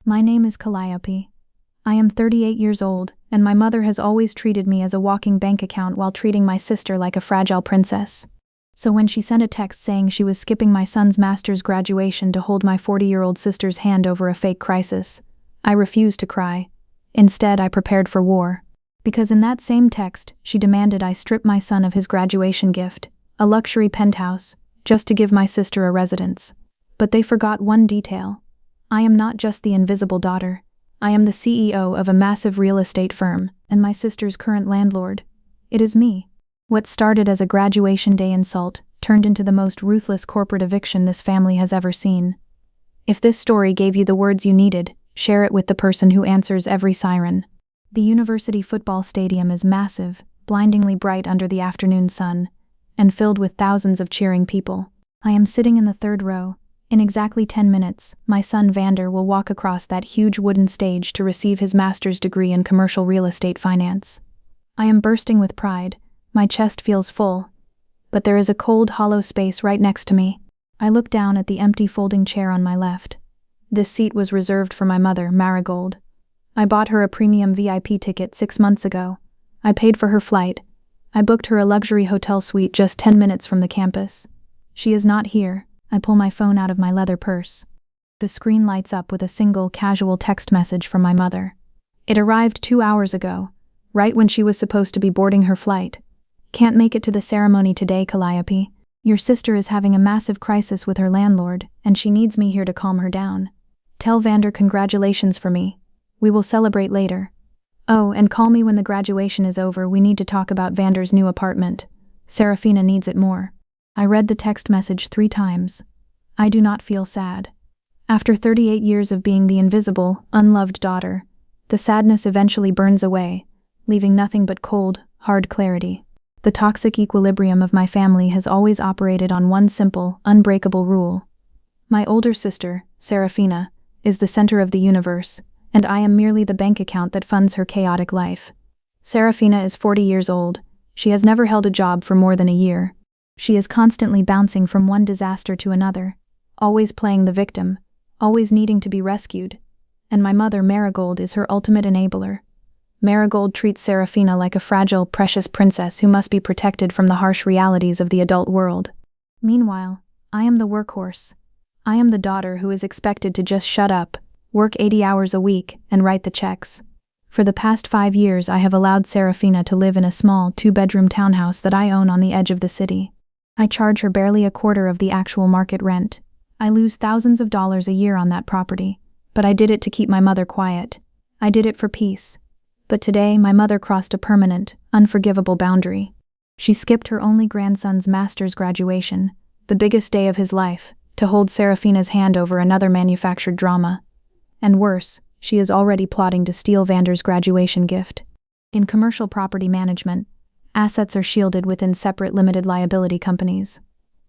My name is Calliope. I am 38 years old, and my mother has always treated me as a walking bank account while treating my sister like a fragile princess. So when she sent a text saying she was skipping my son's master's graduation to hold my 40-year-old sister's hand over a fake crisis, I refused to cry. Instead, I prepared for war. Because in that same text, she demanded I strip my son of his graduation gift, a luxury penthouse, just to give my sister a residence. But they forgot one detail. I am not just the invisible daughter. I am the CEO of a massive real estate firm, and my sister's current landlord. It is me. What started as a graduation day insult turned into the most ruthless corporate eviction this family has ever seen. If this story gave you the words you needed, share it with the person who answers every siren. The university football stadium is massive, blindingly bright under the afternoon sun, and filled with thousands of cheering people. I am sitting in the third row. In exactly 10 minutes, my son Vander will walk across that huge wooden stage to receive his master's degree in commercial real estate finance. I am bursting with pride. My chest feels full. But there is a cold, hollow space right next to me. I look down at the empty folding chair on my left. This seat was reserved for my mother, Marigold. I bought her a premium VIP ticket 6 months ago. I paid for her flight. I booked her a luxury hotel suite just 10 minutes from the campus. She is not here. I pull my phone out of my leather purse. The screen lights up with a single, casual text message from my mother. It arrived 2 hours ago, right when she was supposed to be boarding her flight. Can't make it to the ceremony today, Calliope. Your sister is having a massive crisis with her landlord, and she needs me here to calm her down. Tell Vander congratulations for me. We will celebrate later. Oh, and call me when the graduation is over. We need to talk about Vander's new apartment. Serafina needs it more. I read the text message 3 times. I do not feel sad. After 38 years of being the invisible, unloved daughter, the sadness eventually burns away, leaving nothing but cold, hard clarity. The toxic equilibrium of my family has always operated on one simple, unbreakable rule. My older sister, Serafina, is the center of the universe, and I am merely the bank account that funds her chaotic life. Serafina is 40 years old. She has never held a job for more than a year. She is constantly bouncing from one disaster to another, always playing the victim, always needing to be rescued. And my mother, Marigold, is her ultimate enabler. Marigold treats Serafina like a fragile, precious princess who must be protected from the harsh realities of the adult world. Meanwhile, I am the workhorse. I am the daughter who is expected to just shut up, work 80 hours a week, and write the checks. For the past 5 years, I have allowed Serafina to live in a small, 2-bedroom townhouse that I own on the edge of the city. I charge her barely a quarter of the actual market rent. I lose thousands of dollars a year on that property, but I did it to keep my mother quiet. I did it for peace. But today, my mother crossed a permanent, unforgivable boundary. She skipped her only grandson's master's graduation, the biggest day of his life, to hold Serafina's hand over another manufactured drama. And worse, she is already plotting to steal Vander's graduation gift. In commercial property management, assets are shielded within separate limited liability companies.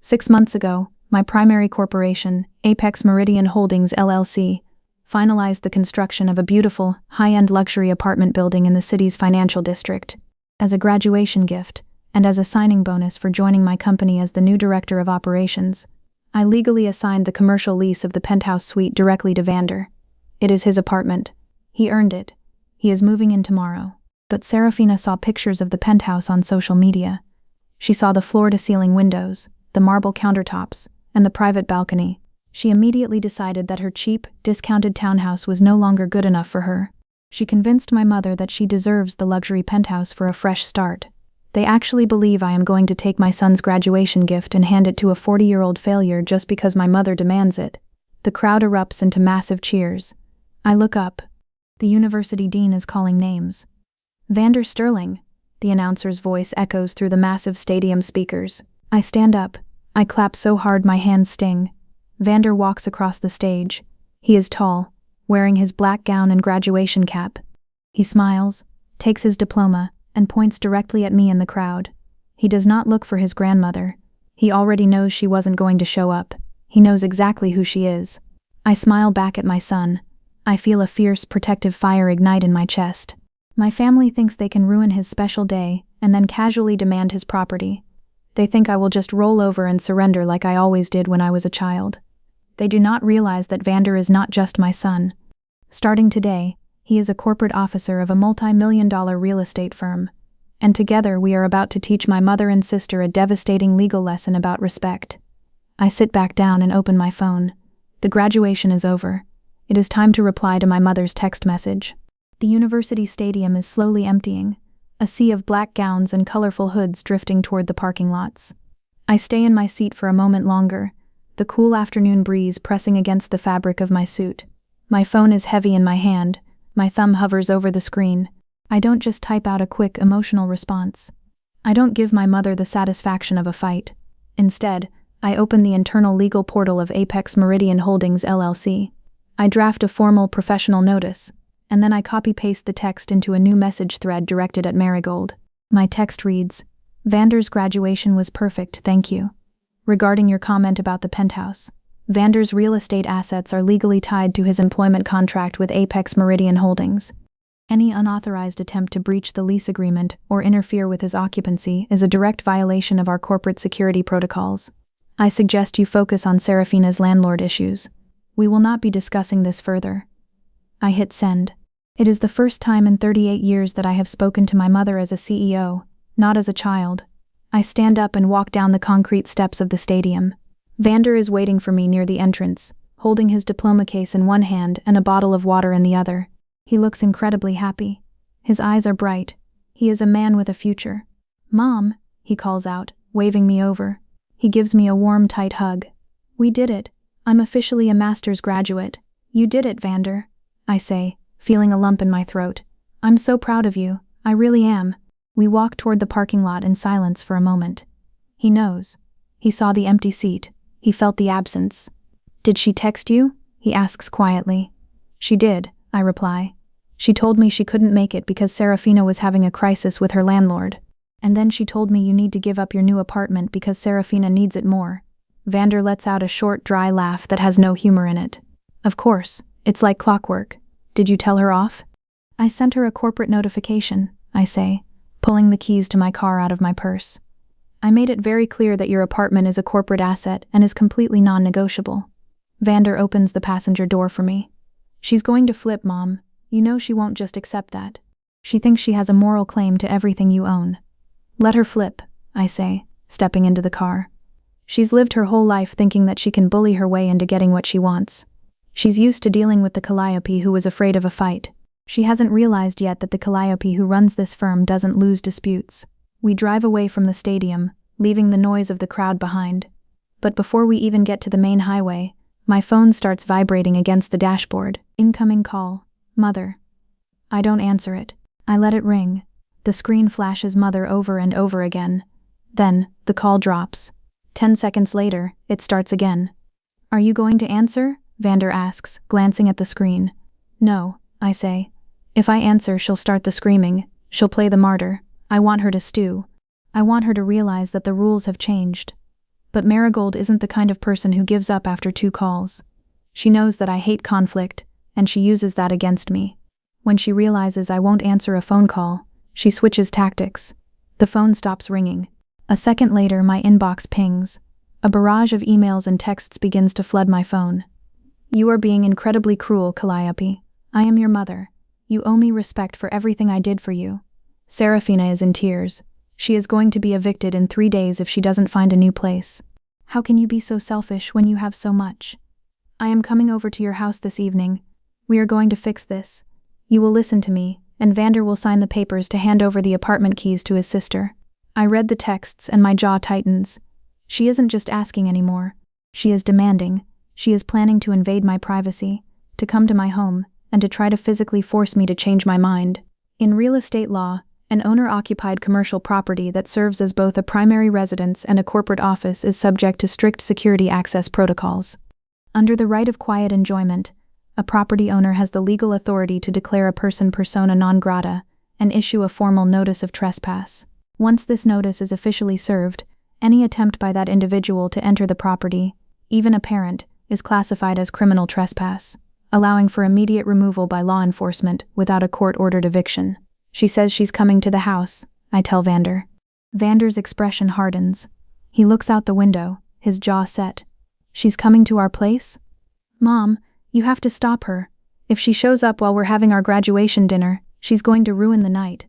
6 months ago, my primary corporation, Apex Meridian Holdings LLC, finalized the construction of a beautiful, high-end luxury apartment building in the city's financial district. As a graduation gift, and as a signing bonus for joining my company as the new director of operations, I legally assigned the commercial lease of the penthouse suite directly to Vander. It is his apartment. He earned it. He is moving in tomorrow. But Serafina saw pictures of the penthouse on social media. She saw the floor-to-ceiling windows, the marble countertops, and the private balcony. She immediately decided that her cheap, discounted townhouse was no longer good enough for her. She convinced my mother that she deserves the luxury penthouse for a fresh start. They actually believe I am going to take my son's graduation gift and hand it to a 40-year-old failure just because my mother demands it. The crowd erupts into massive cheers. I look up. The university dean is calling names. Vander Sterling, the announcer's voice echoes through the massive stadium speakers. I stand up. I clap so hard my hands sting. Vander walks across the stage. He is tall, wearing his black gown and graduation cap. He smiles, takes his diploma, and points directly at me in the crowd. He does not look for his grandmother. He already knows she wasn't going to show up. He knows exactly who she is. I smile back at my son. I feel a fierce, protective fire ignite in my chest. My family thinks they can ruin his special day and then casually demand his property. They think I will just roll over and surrender like I always did when I was a child. They do not realize that Vander is not just my son. Starting today, he is a corporate officer of a multi-million-dollar real estate firm, and together we are about to teach my mother and sister a devastating legal lesson about respect. I sit back down and open my phone. The graduation is over. It is time to reply to my mother's text message. The university stadium is slowly emptying, a sea of black gowns and colorful hoods drifting toward the parking lots. I stay in my seat for a moment longer, the cool afternoon breeze pressing against the fabric of my suit. My phone is heavy in my hand, my thumb hovers over the screen. I don't just type out a quick, emotional response. I don't give my mother the satisfaction of a fight. Instead, I open the internal legal portal of Apex Meridian Holdings LLC. I draft a formal professional notice, and then I copy-paste the text into a new message thread directed at Marigold. My text reads, "Vander's graduation was perfect, thank you. Regarding your comment about the penthouse, Vander's real estate assets are legally tied to his employment contract with Apex Meridian Holdings. Any unauthorized attempt to breach the lease agreement or interfere with his occupancy is a direct violation of our corporate security protocols. I suggest you focus on Serafina's landlord issues. We will not be discussing this further." I hit send. It is the first time in 38 years that I have spoken to my mother as a CEO, not as a child. I stand up and walk down the concrete steps of the stadium. Vander is waiting for me near the entrance, holding his diploma case in one hand and a bottle of water in the other. He looks incredibly happy. His eyes are bright. He is a man with a future. "Mom," he calls out, waving me over. He gives me a warm, tight hug. "We did it. I'm officially a master's graduate. You did it, Vander," I say, feeling a lump in my throat. "I'm so proud of you. I really am." We walk toward the parking lot in silence for a moment. He knows. He saw the empty seat. He felt the absence. "Did she text you?" he asks quietly. "She did," I reply. "She told me she couldn't make it because Serafina was having a crisis with her landlord. And then she told me you need to give up your new apartment because Serafina needs it more." Vander lets out a short, dry laugh that has no humor in it. "Of course, it's like clockwork. Did you tell her off?" "I sent her a corporate notification," I say, pulling the keys to my car out of my purse. "I made it very clear that your apartment is a corporate asset and is completely non-negotiable." Vander opens the passenger door for me. "She's going to flip, Mom. You know she won't just accept that. She thinks she has a moral claim to everything you own." "Let her flip," I say, stepping into the car. She's lived her whole life thinking that she can bully her way into getting what she wants. She's used to dealing with the Calliope who was afraid of a fight. She hasn't realized yet that the Calliope who runs this firm doesn't lose disputes. We drive away from the stadium, leaving the noise of the crowd behind. But before we even get to the main highway, my phone starts vibrating against the dashboard. Incoming call. Mother. I don't answer it. I let it ring. The screen flashes Mother over and over again. Then, the call drops. 10 seconds later, it starts again. "Are you going to answer?" Vander asks, glancing at the screen. "No," I say. "If I answer, she'll start the screaming. She'll play the martyr. I want her to stew. I want her to realize that the rules have changed." But Marigold isn't the kind of person who gives up after 2 calls. She knows that I hate conflict, and she uses that against me. When she realizes I won't answer a phone call, she switches tactics. The phone stops ringing. A second later, my inbox pings. A barrage of emails and texts begins to flood my phone. "You are being incredibly cruel, Calliope. I am your mother. You owe me respect for everything I did for you. Serafina is in tears. She is going to be evicted in 3 days if she doesn't find a new place. How can you be so selfish when you have so much? I am coming over to your house this evening. We are going to fix this. You will listen to me, and Vander will sign the papers to hand over the apartment keys to his sister." I read the texts and my jaw tightens. She isn't just asking anymore. She is demanding. She is planning to invade my privacy, to come to my home, and to try to physically force me to change my mind. In real estate law, an owner-occupied commercial property that serves as both a primary residence and a corporate office is subject to strict security access protocols. Under the right of quiet enjoyment, a property owner has the legal authority to declare a person persona non grata and issue a formal notice of trespass. Once this notice is officially served, any attempt by that individual to enter the property, even a parent, is classified as criminal trespass, allowing for immediate removal by law enforcement without a court-ordered eviction. "She says she's coming to the house," I tell Vander. Vander's expression hardens. He looks out the window, his jaw set. "She's coming to our place?" "Mom, you have to stop her. If she shows up while we're having our graduation dinner, she's going to ruin the night.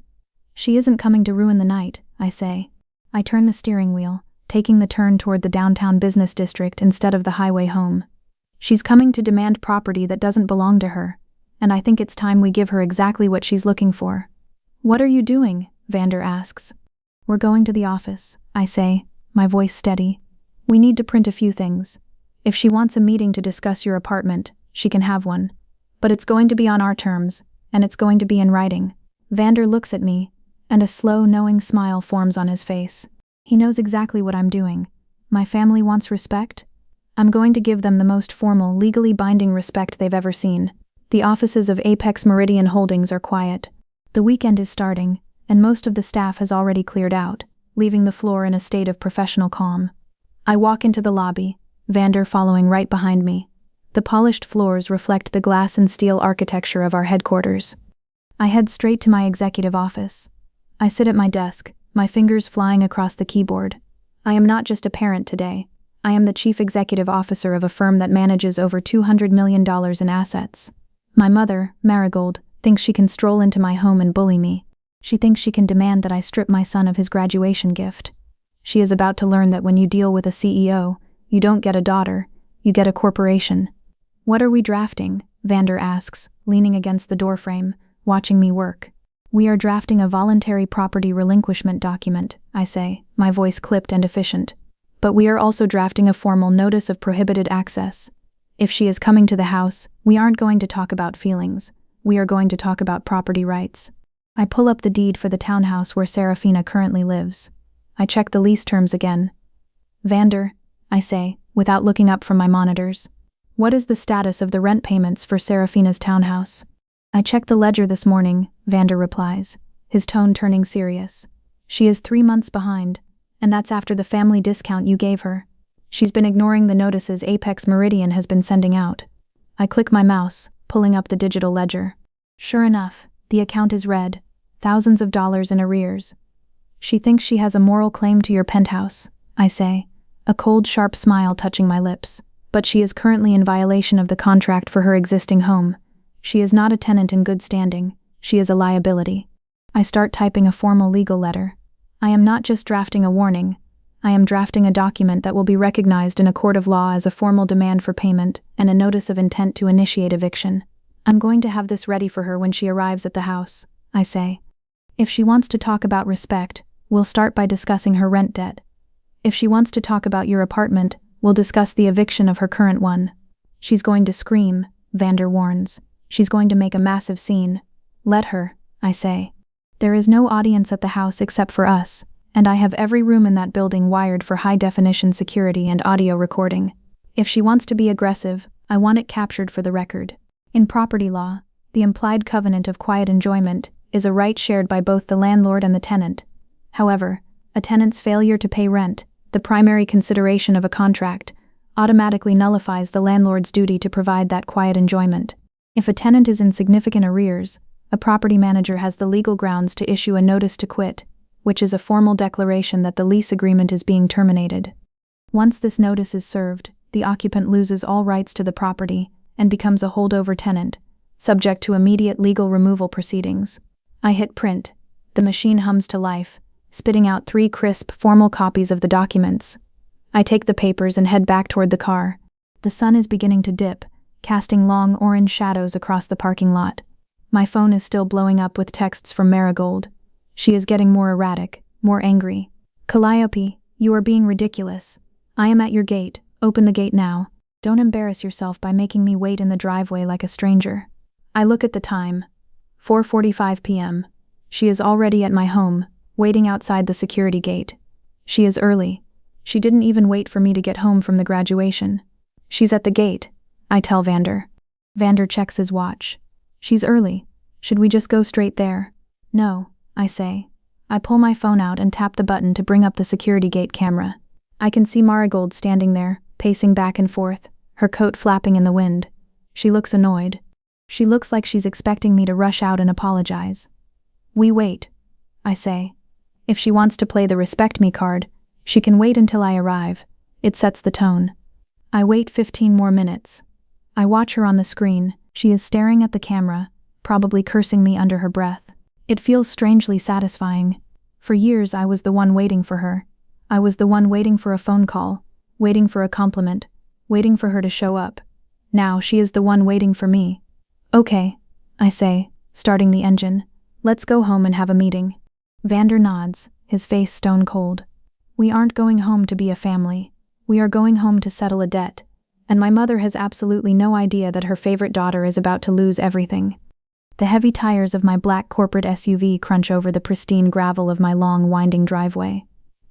She isn't coming to ruin the night, I say. I turn the steering wheel, taking the turn toward the downtown business district instead of the highway home. She's coming to demand property that doesn't belong to her, and I think it's time we give her exactly what she's looking for. What are you doing? Vander asks. We're going to the office, I say, my voice steady. We need to print a few things. If she wants a meeting to discuss your apartment, she can have one. But it's going to be on our terms, and it's going to be in writing. Vander looks at me, and a slow, knowing smile forms on his face. He knows exactly what I'm doing. My family wants respect. I'm going to give them the most formal, legally binding respect they've ever seen. The offices of Apex Meridian Holdings are quiet. The weekend is starting, and most of the staff has already cleared out, leaving the floor in a state of professional calm. I walk into the lobby, Vander following right behind me. The polished floors reflect the glass and steel architecture of our headquarters. I head straight to my executive office. I sit at my desk, my fingers flying across the keyboard. I am not just a parent today. I am the chief executive officer of a firm that manages over $200 million in assets. My mother, Marigold, thinks she can stroll into my home and bully me. She thinks she can demand that I strip my son of his graduation gift. She is about to learn that when you deal with a CEO, you don't get a daughter, you get a corporation. What are we drafting? Vander asks, leaning against the doorframe, watching me work. We are drafting a voluntary property relinquishment document, I say, my voice clipped and efficient. But we are also drafting a formal notice of prohibited access. If she is coming to the house, we aren't going to talk about feelings. We are going to talk about property rights. I pull up the deed for the townhouse where Serafina currently lives. I check the lease terms again. Vander, I say, without looking up from my monitors. What is the status of the rent payments for Serafina's townhouse? I checked the ledger this morning, Vander replies, his tone turning serious. She is 3 months behind, and that's after the family discount you gave her. She's been ignoring the notices Apex Meridian has been sending out. I click my mouse, pulling up the digital ledger. Sure enough, the account is red, thousands of dollars in arrears. She thinks she has a moral claim to your penthouse, I say, a cold, sharp smile touching my lips. But she is currently in violation of the contract for her existing home. She is not a tenant in good standing. She is a liability. I start typing a formal legal letter. I am not just drafting a warning. I am drafting a document that will be recognized in a court of law as a formal demand for payment and a notice of intent to initiate eviction. I'm going to have this ready for her when she arrives at the house, I say. If she wants to talk about respect, we'll start by discussing her rent debt. If she wants to talk about your apartment, we'll discuss the eviction of her current one. She's going to scream, Vander warns. She's going to make a massive scene. Let her, I say. There is no audience at the house except for us, and I have every room in that building wired for high-definition security and audio recording. If she wants to be aggressive, I want it captured for the record. In property law, the implied covenant of quiet enjoyment is a right shared by both the landlord and the tenant. However, a tenant's failure to pay rent, the primary consideration of a contract, automatically nullifies the landlord's duty to provide that quiet enjoyment. If a tenant is in significant arrears, a property manager has the legal grounds to issue a notice to quit, which is a formal declaration that the lease agreement is being terminated. Once this notice is served, the occupant loses all rights to the property and becomes a holdover tenant, subject to immediate legal removal proceedings. I hit print. The machine hums to life, spitting out 3 crisp, formal copies of the documents. I take the papers and head back toward the car. The sun is beginning to dip, casting long orange shadows across the parking lot. My phone is still blowing up with texts from Marigold. She is getting more erratic, more angry. Calliope, you are being ridiculous. I am at your gate. Open the gate now. Don't embarrass yourself by making me wait in the driveway like a stranger. I look at the time. 4:45 p.m. She is already at my home, waiting outside the security gate. She is early. She didn't even wait for me to get home from the graduation. She's at the gate, I tell Vander. Vander checks his watch. She's early. Should we just go straight there? No, I say. I pull my phone out and tap the button to bring up the security gate camera. I can see Marigold standing there, pacing back and forth, her coat flapping in the wind. She looks annoyed. She looks like she's expecting me to rush out and apologize. We wait, I say. If she wants to play the respect me card, she can wait until I arrive. It sets the tone. I wait 15 more minutes. I watch her on the screen. She is staring at the camera, probably cursing me under her breath. It feels strangely satisfying. For years I was the one waiting for her. I was the one waiting for a phone call, waiting for a compliment, waiting for her to show up. Now she is the one waiting for me. Okay, I say, starting the engine. Let's go home and have a meeting. Vander nods, his face stone cold. We aren't going home to be a family. We are going home to settle a debt. And my mother has absolutely no idea that her favorite daughter is about to lose everything. The heavy tires of my black corporate SUV crunch over the pristine gravel of my long, winding driveway.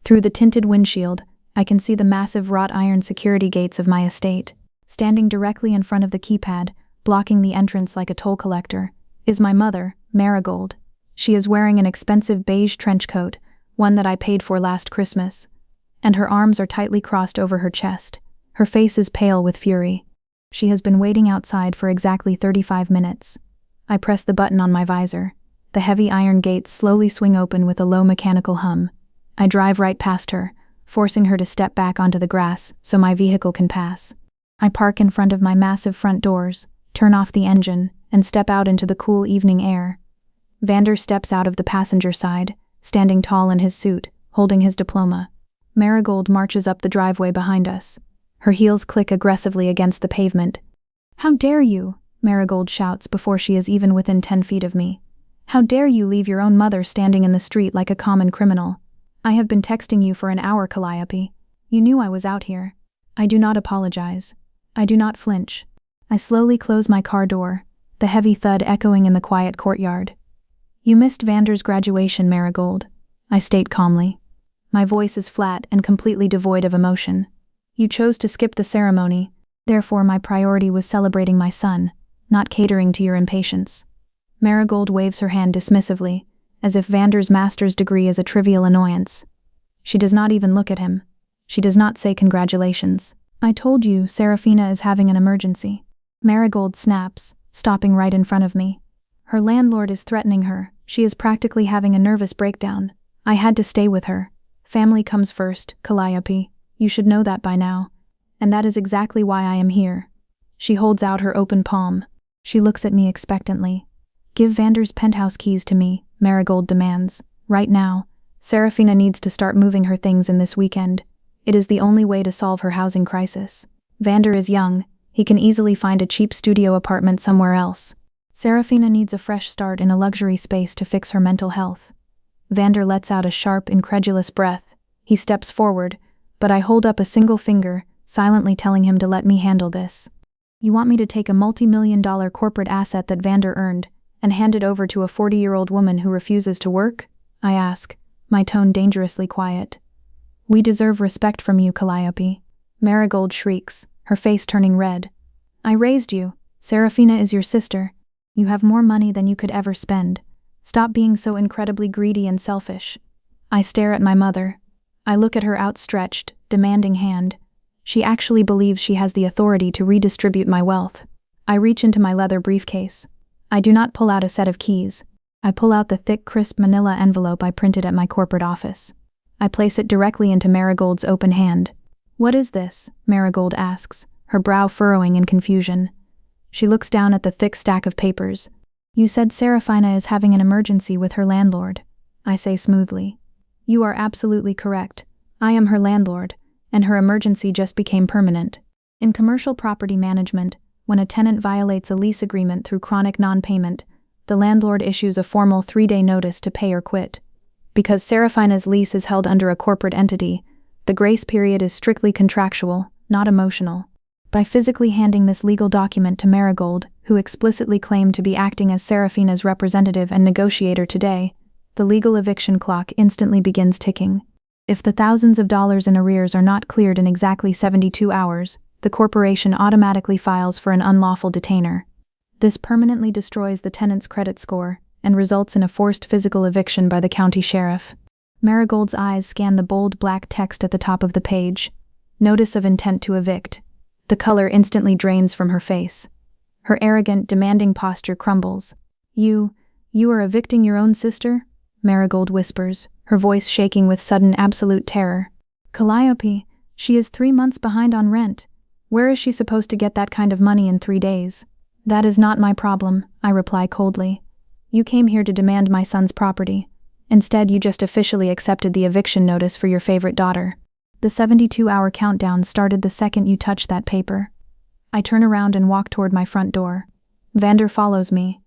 Through the tinted windshield, I can see the massive wrought iron security gates of my estate. Standing directly in front of the keypad, blocking the entrance like a toll collector, is my mother, Marigold. She is wearing an expensive beige trench coat, one that I paid for last Christmas, and her arms are tightly crossed over her chest. Her face is pale with fury. She has been waiting outside for exactly 35 minutes. I press the button on my visor. The heavy iron gates slowly swing open with a low mechanical hum. I drive right past her, forcing her to step back onto the grass so my vehicle can pass. I park in front of my massive front doors, turn off the engine, and step out into the cool evening air. Vander steps out of the passenger side, standing tall in his suit, holding his diploma. Marigold marches up the driveway behind us. Her heels click aggressively against the pavement. "How dare you?" Marigold shouts before she is even within 10 feet of me. "How dare you leave your own mother standing in the street like a common criminal? I have been texting you for an hour, Calliope. You knew I was out here." I do not apologize. I do not flinch. I slowly close my car door, the heavy thud echoing in the quiet courtyard. "You missed Vander's graduation, Marigold," I state calmly. My voice is flat and completely devoid of emotion. "You chose to skip the ceremony, therefore my priority was celebrating my son, not catering to your impatience." Marigold waves her hand dismissively, as if Vander's master's degree is a trivial annoyance. She does not even look at him. She does not say congratulations. "I told you Serafina is having an emergency." Marigold snaps, stopping right in front of me. "Her landlord is threatening her. She is practically having a nervous breakdown. I had to stay with her. Family comes first, Calliope. You should know that by now. And that is exactly why I am here." She holds out her open palm. She looks at me expectantly. "Give Vander's penthouse keys to me," Marigold demands. "Right now. Serafina needs to start moving her things in this weekend. It is the only way to solve her housing crisis. Vander is young. He can easily find a cheap studio apartment somewhere else. Serafina needs a fresh start in a luxury space to fix her mental health." Vander lets out a sharp, incredulous breath. He steps forward, but I hold up a single finger, silently telling him to let me handle this. "You want me to take a multi-million-dollar corporate asset that Vander earned and hand it over to a 40-year-old woman who refuses to work?" I ask, my tone dangerously quiet. "We deserve respect from you, Calliope." Marigold shrieks, her face turning red. "I raised you. Serafina is your sister. You have more money than you could ever spend. Stop being so incredibly greedy and selfish." I stare at my mother. I look at her outstretched, demanding hand. She actually believes she has the authority to redistribute my wealth. I reach into my leather briefcase. I do not pull out a set of keys. I pull out the thick, crisp manila envelope I printed at my corporate office. I place it directly into Marigold's open hand. "What is this?" Marigold asks, her brow furrowing in confusion. She looks down at the thick stack of papers. "You said Serafina is having an emergency with her landlord," I say smoothly. "You are absolutely correct. I am her landlord, and her emergency just became permanent. In commercial property management, when a tenant violates a lease agreement through chronic non-payment, the landlord issues a formal 3-day notice to pay or quit. Because Serafina's lease is held under a corporate entity, the grace period is strictly contractual, not emotional. By physically handing this legal document to Marigold, who explicitly claimed to be acting as Serafina's representative and negotiator today, the legal eviction clock instantly begins ticking. If the thousands of dollars in arrears are not cleared in exactly 72 hours, the corporation automatically files for an unlawful detainer. This permanently destroys the tenant's credit score and results in a forced physical eviction by the county sheriff. Marigold's eyes scan the bold black text at the top of the page. Notice of intent to evict. The color instantly drains from her face. Her arrogant, demanding posture crumbles. You are evicting your own sister?" Marigold whispers, her voice shaking with sudden absolute terror. "Calliope, she is 3 months behind on rent. Where is she supposed to get that kind of money in 3 days?" That is not my problem, I reply coldly. You came here to demand my son's property. Instead, you just officially accepted the eviction notice for your favorite daughter. The 72-hour countdown started the second you touched that paper. I turn around and walk toward my front door. Vander follows me,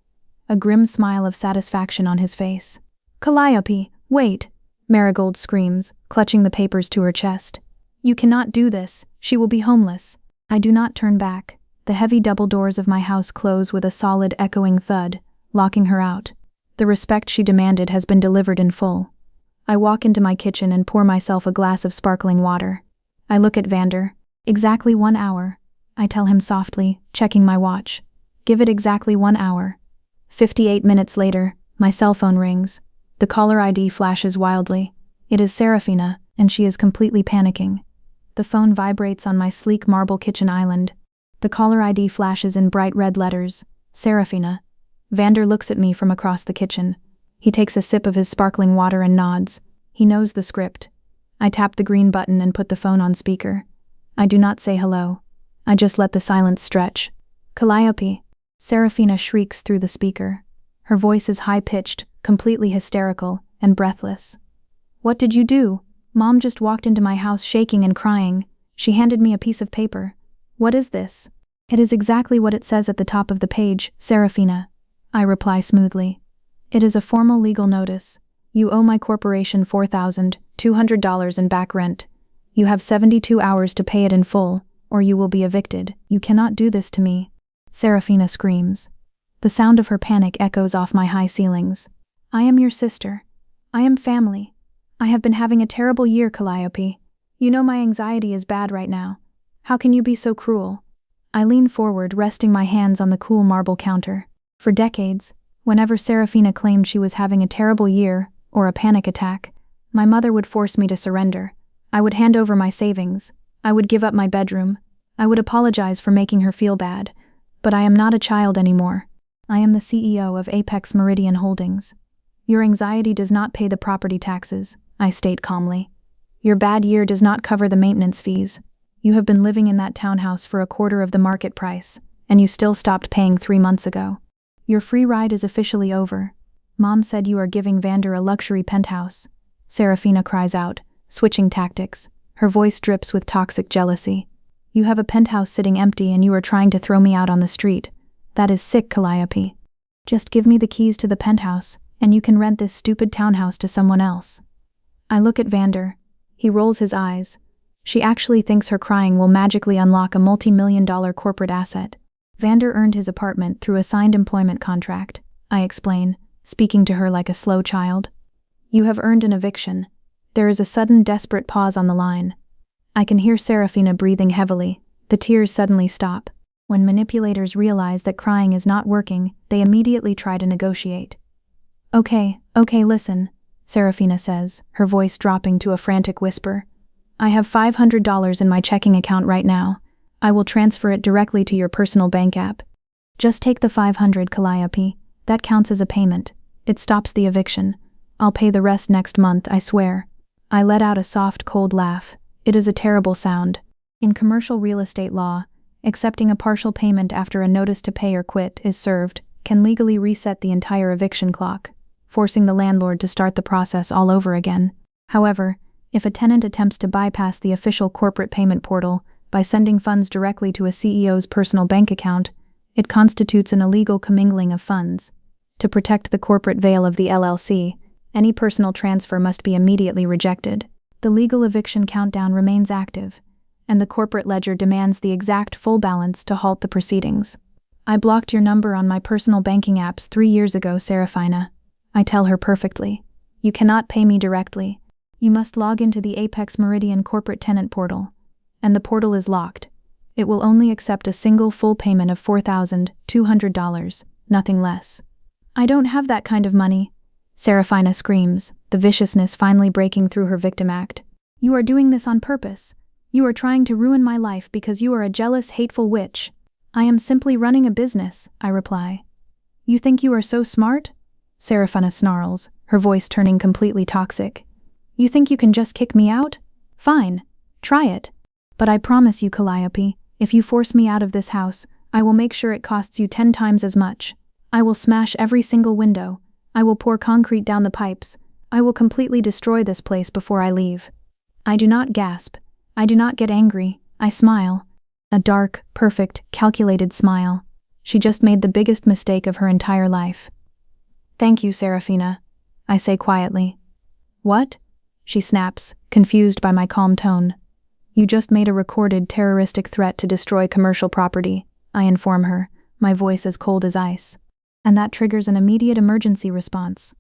a grim smile of satisfaction on his face. Calliope, wait, Marigold screams, clutching the papers to her chest. You cannot do this, she will be homeless. I do not turn back. The heavy double doors of my house close with a solid echoing thud, locking her out. The respect she demanded has been delivered in full. I walk into my kitchen and pour myself a glass of sparkling water. I look at Vander. Exactly 1 hour, I tell him softly, checking my watch. Give it exactly 1 hour. 58 minutes later, my cell phone rings. The caller ID flashes wildly. It is Serafina, and she is completely panicking. The phone vibrates on my sleek marble kitchen island. The caller ID flashes in bright red letters. Serafina. Vander looks at me from across the kitchen. He takes a sip of his sparkling water and nods. He knows the script. I tap the green button and put the phone on speaker. I do not say hello. I just let the silence stretch. Calliope. Serafina shrieks through the speaker. Her voice is high-pitched, completely hysterical, and breathless. What did you do? Mom just walked into my house shaking and crying. She handed me a piece of paper. What is this? It is exactly what it says at the top of the page, Serafina. I reply smoothly. It is a formal legal notice. You owe my corporation $4,200 in back rent. You have 72 hours to pay it in full, or you will be evicted. You cannot do this to me. Serafina screams. The sound of her panic echoes off my high ceilings. I am your sister. I am family. I have been having a terrible year, Calliope. You know my anxiety is bad right now. How can you be so cruel? I lean forward, resting my hands on the cool marble counter. For decades, whenever Serafina claimed she was having a terrible year or a panic attack, my mother would force me to surrender. I would hand over my savings. I would give up my bedroom. I would apologize for making her feel bad. But I am not a child anymore. I am the CEO of Apex Meridian Holdings. Your anxiety does not pay the property taxes, I state calmly. Your bad year does not cover the maintenance fees. You have been living in that townhouse for a quarter of the market price, and you still stopped paying 3 months ago. Your free ride is officially over. Mom said you are giving Vander a luxury penthouse. Serafina cries out, switching tactics. Her voice drips with toxic jealousy. You have a penthouse sitting empty and you are trying to throw me out on the street. That is sick, Calliope. Just give me the keys to the penthouse, and you can rent this stupid townhouse to someone else. I look at Vander. He rolls his eyes. She actually thinks her crying will magically unlock a multi-million-dollar corporate asset. Vander earned his apartment through a signed employment contract, I explain, speaking to her like a slow child. You have earned an eviction. There is a sudden desperate pause on the line. I can hear Serafina breathing heavily. The tears suddenly stop. When manipulators realize that crying is not working, they immediately try to negotiate. Okay, listen, Serafina says, her voice dropping to a frantic whisper. I have $500 in my checking account right now. I will transfer it directly to your personal bank app. Just take the $500, Calliope. That counts as a payment. It stops the eviction. I'll pay the rest next month, I swear. I let out a soft, cold laugh. It is a terrible sound. In commercial real estate law, accepting a partial payment after a notice to pay or quit is served can legally reset the entire eviction clock, forcing the landlord to start the process all over again. However, if a tenant attempts to bypass the official corporate payment portal by sending funds directly to a CEO's personal bank account, it constitutes an illegal commingling of funds. To protect the corporate veil of the LLC, any personal transfer must be immediately rejected. The legal eviction countdown remains active, and the corporate ledger demands the exact full balance to halt the proceedings. I blocked your number on my personal banking apps 3 years ago, Serafina. I tell her perfectly. You cannot pay me directly. You must log into the Apex Meridian corporate tenant portal, and the portal is locked. It will only accept a single full payment of $4,200, nothing less. I don't have that kind of money, Serafina screams, the viciousness finally breaking through her victim act. You are doing this on purpose. You are trying to ruin my life because you are a jealous, hateful witch. I am simply running a business, I reply. You think you are so smart? Serafina snarls, her voice turning completely toxic. You think you can just kick me out? Fine, try it. But I promise you, Calliope, if you force me out of this house, I will make sure it costs you 10 times as much. I will smash every single window. I will pour concrete down the pipes. I will completely destroy this place before I leave." I do not gasp. I do not get angry. I smile. A dark, perfect, calculated smile. She just made the biggest mistake of her entire life. "Thank you, Serafina," I say quietly. "What?" she snaps, confused by my calm tone. "You just made a recorded terroristic threat to destroy commercial property," I inform her, my voice as cold as ice. And that triggers an immediate emergency response.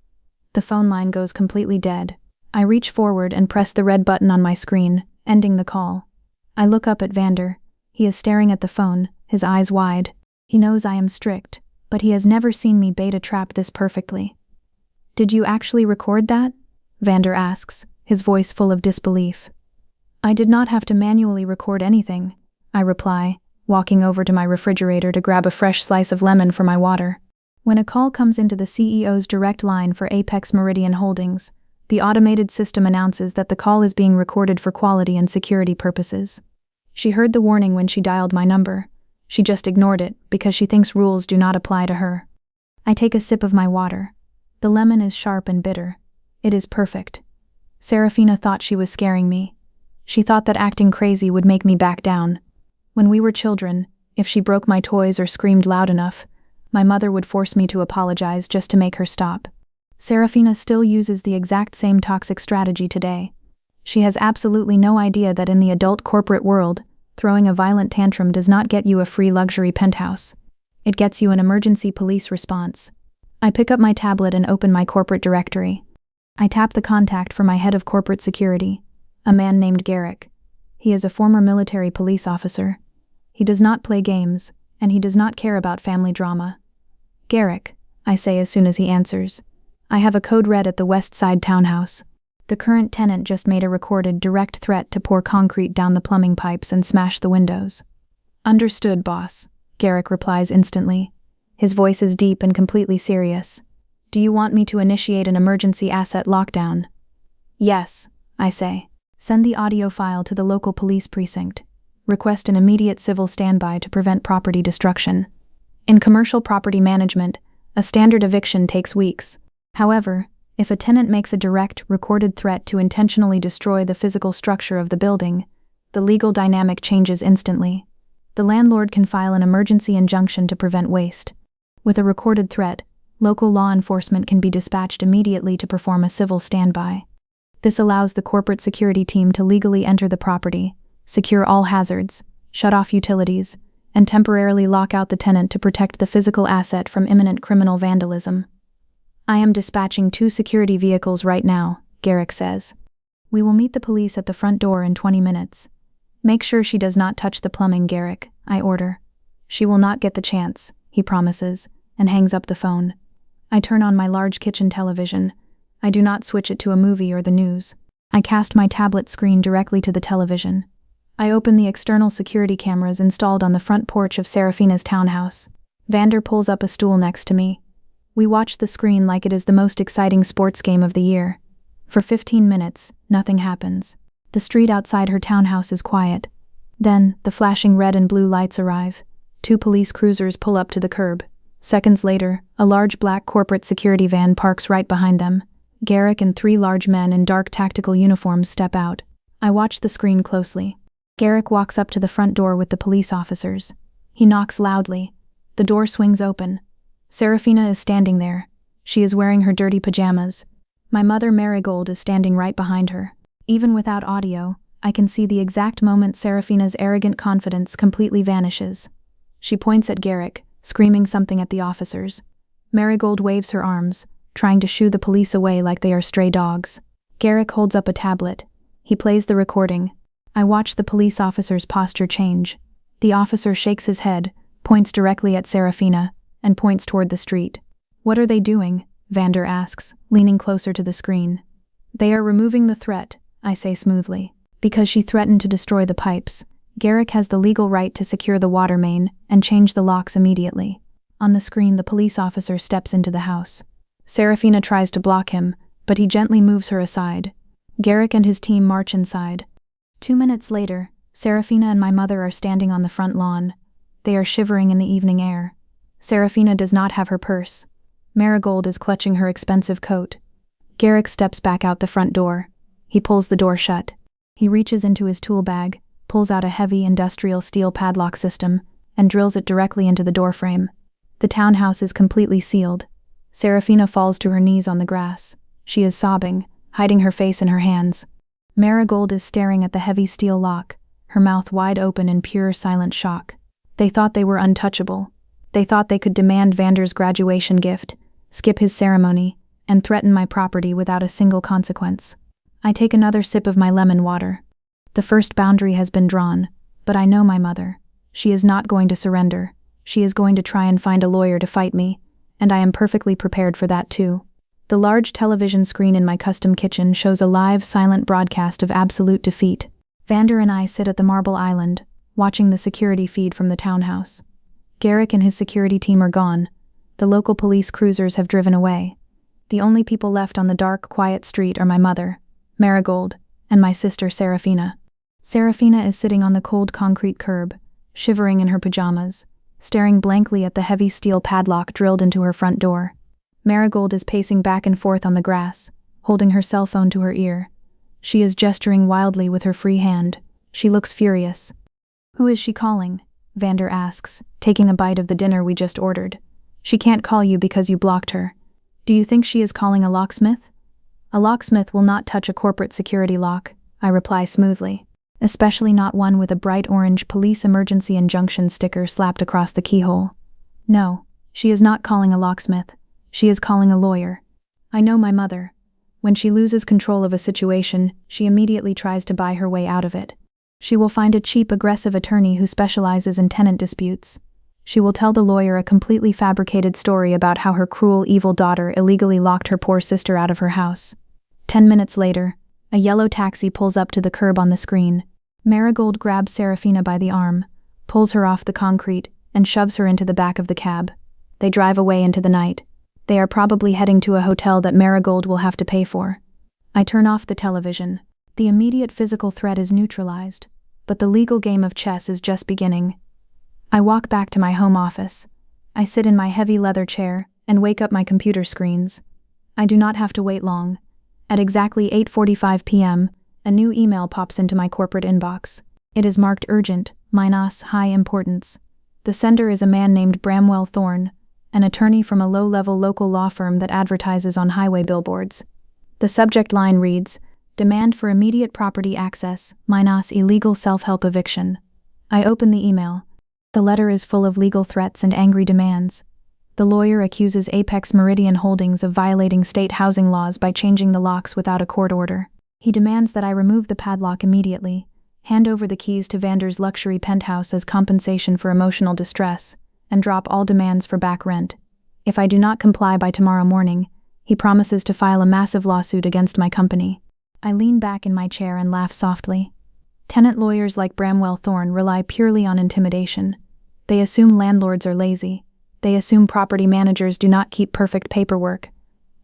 The phone line goes completely dead. I reach forward and press the red button on my screen, ending the call. I look up at Vander. He is staring at the phone, his eyes wide. He knows I am strict, but he has never seen me bait a trap this perfectly. "Did you actually record that?" Vander asks, his voice full of disbelief. "I did not have to manually record anything," I reply, walking over to my refrigerator to grab a fresh slice of lemon for my water. When a call comes into the CEO's direct line for Apex Meridian Holdings, the automated system announces that the call is being recorded for quality and security purposes. She heard the warning when she dialed my number. She just ignored it because she thinks rules do not apply to her. I take a sip of my water. The lemon is sharp and bitter. It is perfect. Serafina thought she was scaring me. She thought that acting crazy would make me back down. When we were children, if she broke my toys or screamed loud enough, my mother would force me to apologize just to make her stop. Serafina still uses the exact same toxic strategy today. She has absolutely no idea that in the adult corporate world, throwing a violent tantrum does not get you a free luxury penthouse. It gets you an emergency police response. I pick up my tablet and open my corporate directory. I tap the contact for my head of corporate security, a man named Garrick. He is a former military police officer. He does not play games, and he does not care about family drama. "Garrick," I say as soon as he answers. "I have a code red at the West Side townhouse. The current tenant just made a recorded direct threat to pour concrete down the plumbing pipes and smash the windows." "Understood, boss," Garrick replies instantly. His voice is deep and completely serious. "Do you want me to initiate an emergency asset lockdown?" "Yes," I say. "Send the audio file to the local police precinct. Request an immediate civil standby to prevent property destruction." In commercial property management, a standard eviction takes weeks. However, if a tenant makes a direct, recorded threat to intentionally destroy the physical structure of the building, the legal dynamic changes instantly. The landlord can file an emergency injunction to prevent waste. With a recorded threat, local law enforcement can be dispatched immediately to perform a civil standby. This allows the corporate security team to legally enter the property, secure all hazards, shut off utilities, and temporarily lock out the tenant to protect the physical asset from imminent criminal vandalism. "I am dispatching 2 security vehicles right now," Garrick says. "We will meet the police at the front door in 20 minutes. Make sure she does not touch the plumbing, Garrick," I order. "She will not get the chance," he promises, and hangs up the phone. I turn on my large kitchen television. I do not switch it to a movie or the news. I cast my tablet screen directly to the television. I open the external security cameras installed on the front porch of Serafina's townhouse. Vander pulls up a stool next to me. We watch the screen like it is the most exciting sports game of the year. For 15 minutes, nothing happens. The street outside her townhouse is quiet. Then, the flashing red and blue lights arrive. 2 police cruisers pull up to the curb. Seconds later, a large black corporate security van parks right behind them. Garrick and 3 large men in dark tactical uniforms step out. I watch the screen closely. Garrick walks up to the front door with the police officers. He knocks loudly. The door swings open. Serafina is standing there. She is wearing her dirty pajamas. My mother Marigold is standing right behind her. Even without audio, I can see the exact moment Serafina's arrogant confidence completely vanishes. She points at Garrick, screaming something at the officers. Marigold waves her arms, trying to shoo the police away like they are stray dogs. Garrick holds up a tablet. He plays the recording. I watch the police officer's posture change. The officer shakes his head, points directly at Serafina, and points toward the street. "What are they doing?" Vander asks, leaning closer to the screen. "They are removing the threat," I say smoothly. "Because she threatened to destroy the pipes. Garrick has the legal right to secure the water main and change the locks immediately." On the screen, the police officer steps into the house. Serafina tries to block him, but he gently moves her aside. Garrick and his team march inside. 2 minutes later, Serafina and my mother are standing on the front lawn. They are shivering in the evening air. Serafina does not have her purse. Marigold is clutching her expensive coat. Garrick steps back out the front door. He pulls the door shut. He reaches into his tool bag, pulls out a heavy industrial steel padlock system, and drills it directly into the doorframe. The townhouse is completely sealed. Serafina falls to her knees on the grass. She is sobbing, hiding her face in her hands. Marigold is staring at the heavy steel lock, her mouth wide open in pure silent shock. They thought they were untouchable. They thought they could demand Vander's graduation gift, skip his ceremony, and threaten my property without a single consequence. I take another sip of my lemon water. The first boundary has been drawn, but I know my mother. She is not going to surrender. She is going to try and find a lawyer to fight me, and I am perfectly prepared for that too. The large television screen in my custom kitchen shows a live, silent broadcast of absolute defeat. Vander and I sit at the Marble Island, watching the security feed from the townhouse. Garrick and his security team are gone. The local police cruisers have driven away. The only people left on the dark, quiet street are my mother, Marigold, and my sister Serafina. Serafina is sitting on the cold concrete curb, shivering in her pajamas, staring blankly at the heavy steel padlock drilled into her front door. Marigold is pacing back and forth on the grass, holding her cell phone to her ear. She is gesturing wildly with her free hand. She looks furious. "Who is she calling?" Vander asks, taking a bite of the dinner we just ordered. "She can't call you because you blocked her. Do you think she is calling a locksmith?" "A locksmith will not touch a corporate security lock," I reply smoothly, especially not one with a bright orange police emergency injunction sticker slapped across the keyhole. "No, she is not calling a locksmith. She is calling a lawyer. I know my mother. When she loses control of a situation, she immediately tries to buy her way out of it. She will find a cheap, aggressive attorney who specializes in tenant disputes. She will tell the lawyer a completely fabricated story about how her cruel, evil daughter illegally locked her poor sister out of her house. 10 minutes later, a yellow taxi pulls up to the curb on the screen. Marigold grabs Serafina by the arm, pulls her off the concrete, and shoves her into the back of the cab. They drive away into the night. They are probably heading to a hotel that Marigold will have to pay for. I turn off the television. The immediate physical threat is neutralized, but the legal game of chess is just beginning. I walk back to my home office. I sit in my heavy leather chair and wake up my computer screens. I do not have to wait long. At exactly 8:45 p.m., a new email pops into my corporate inbox. It is marked urgent, minus high importance. The sender is a man named Bramwell Thorne, an attorney from a low-level local law firm that advertises on highway billboards. The subject line reads, "Demand for immediate property access, minus illegal self-help eviction." I open the email. The letter is full of legal threats and angry demands. The lawyer accuses Apex Meridian Holdings of violating state housing laws by changing the locks without a court order. He demands that I remove the padlock immediately, hand over the keys to Vander's luxury penthouse as compensation for emotional distress, and drop all demands for back rent. If I do not comply by tomorrow morning, he promises to file a massive lawsuit against my company. I lean back in my chair and laugh softly. Tenant lawyers like Bramwell Thorne rely purely on intimidation. They assume landlords are lazy. They assume property managers do not keep perfect paperwork.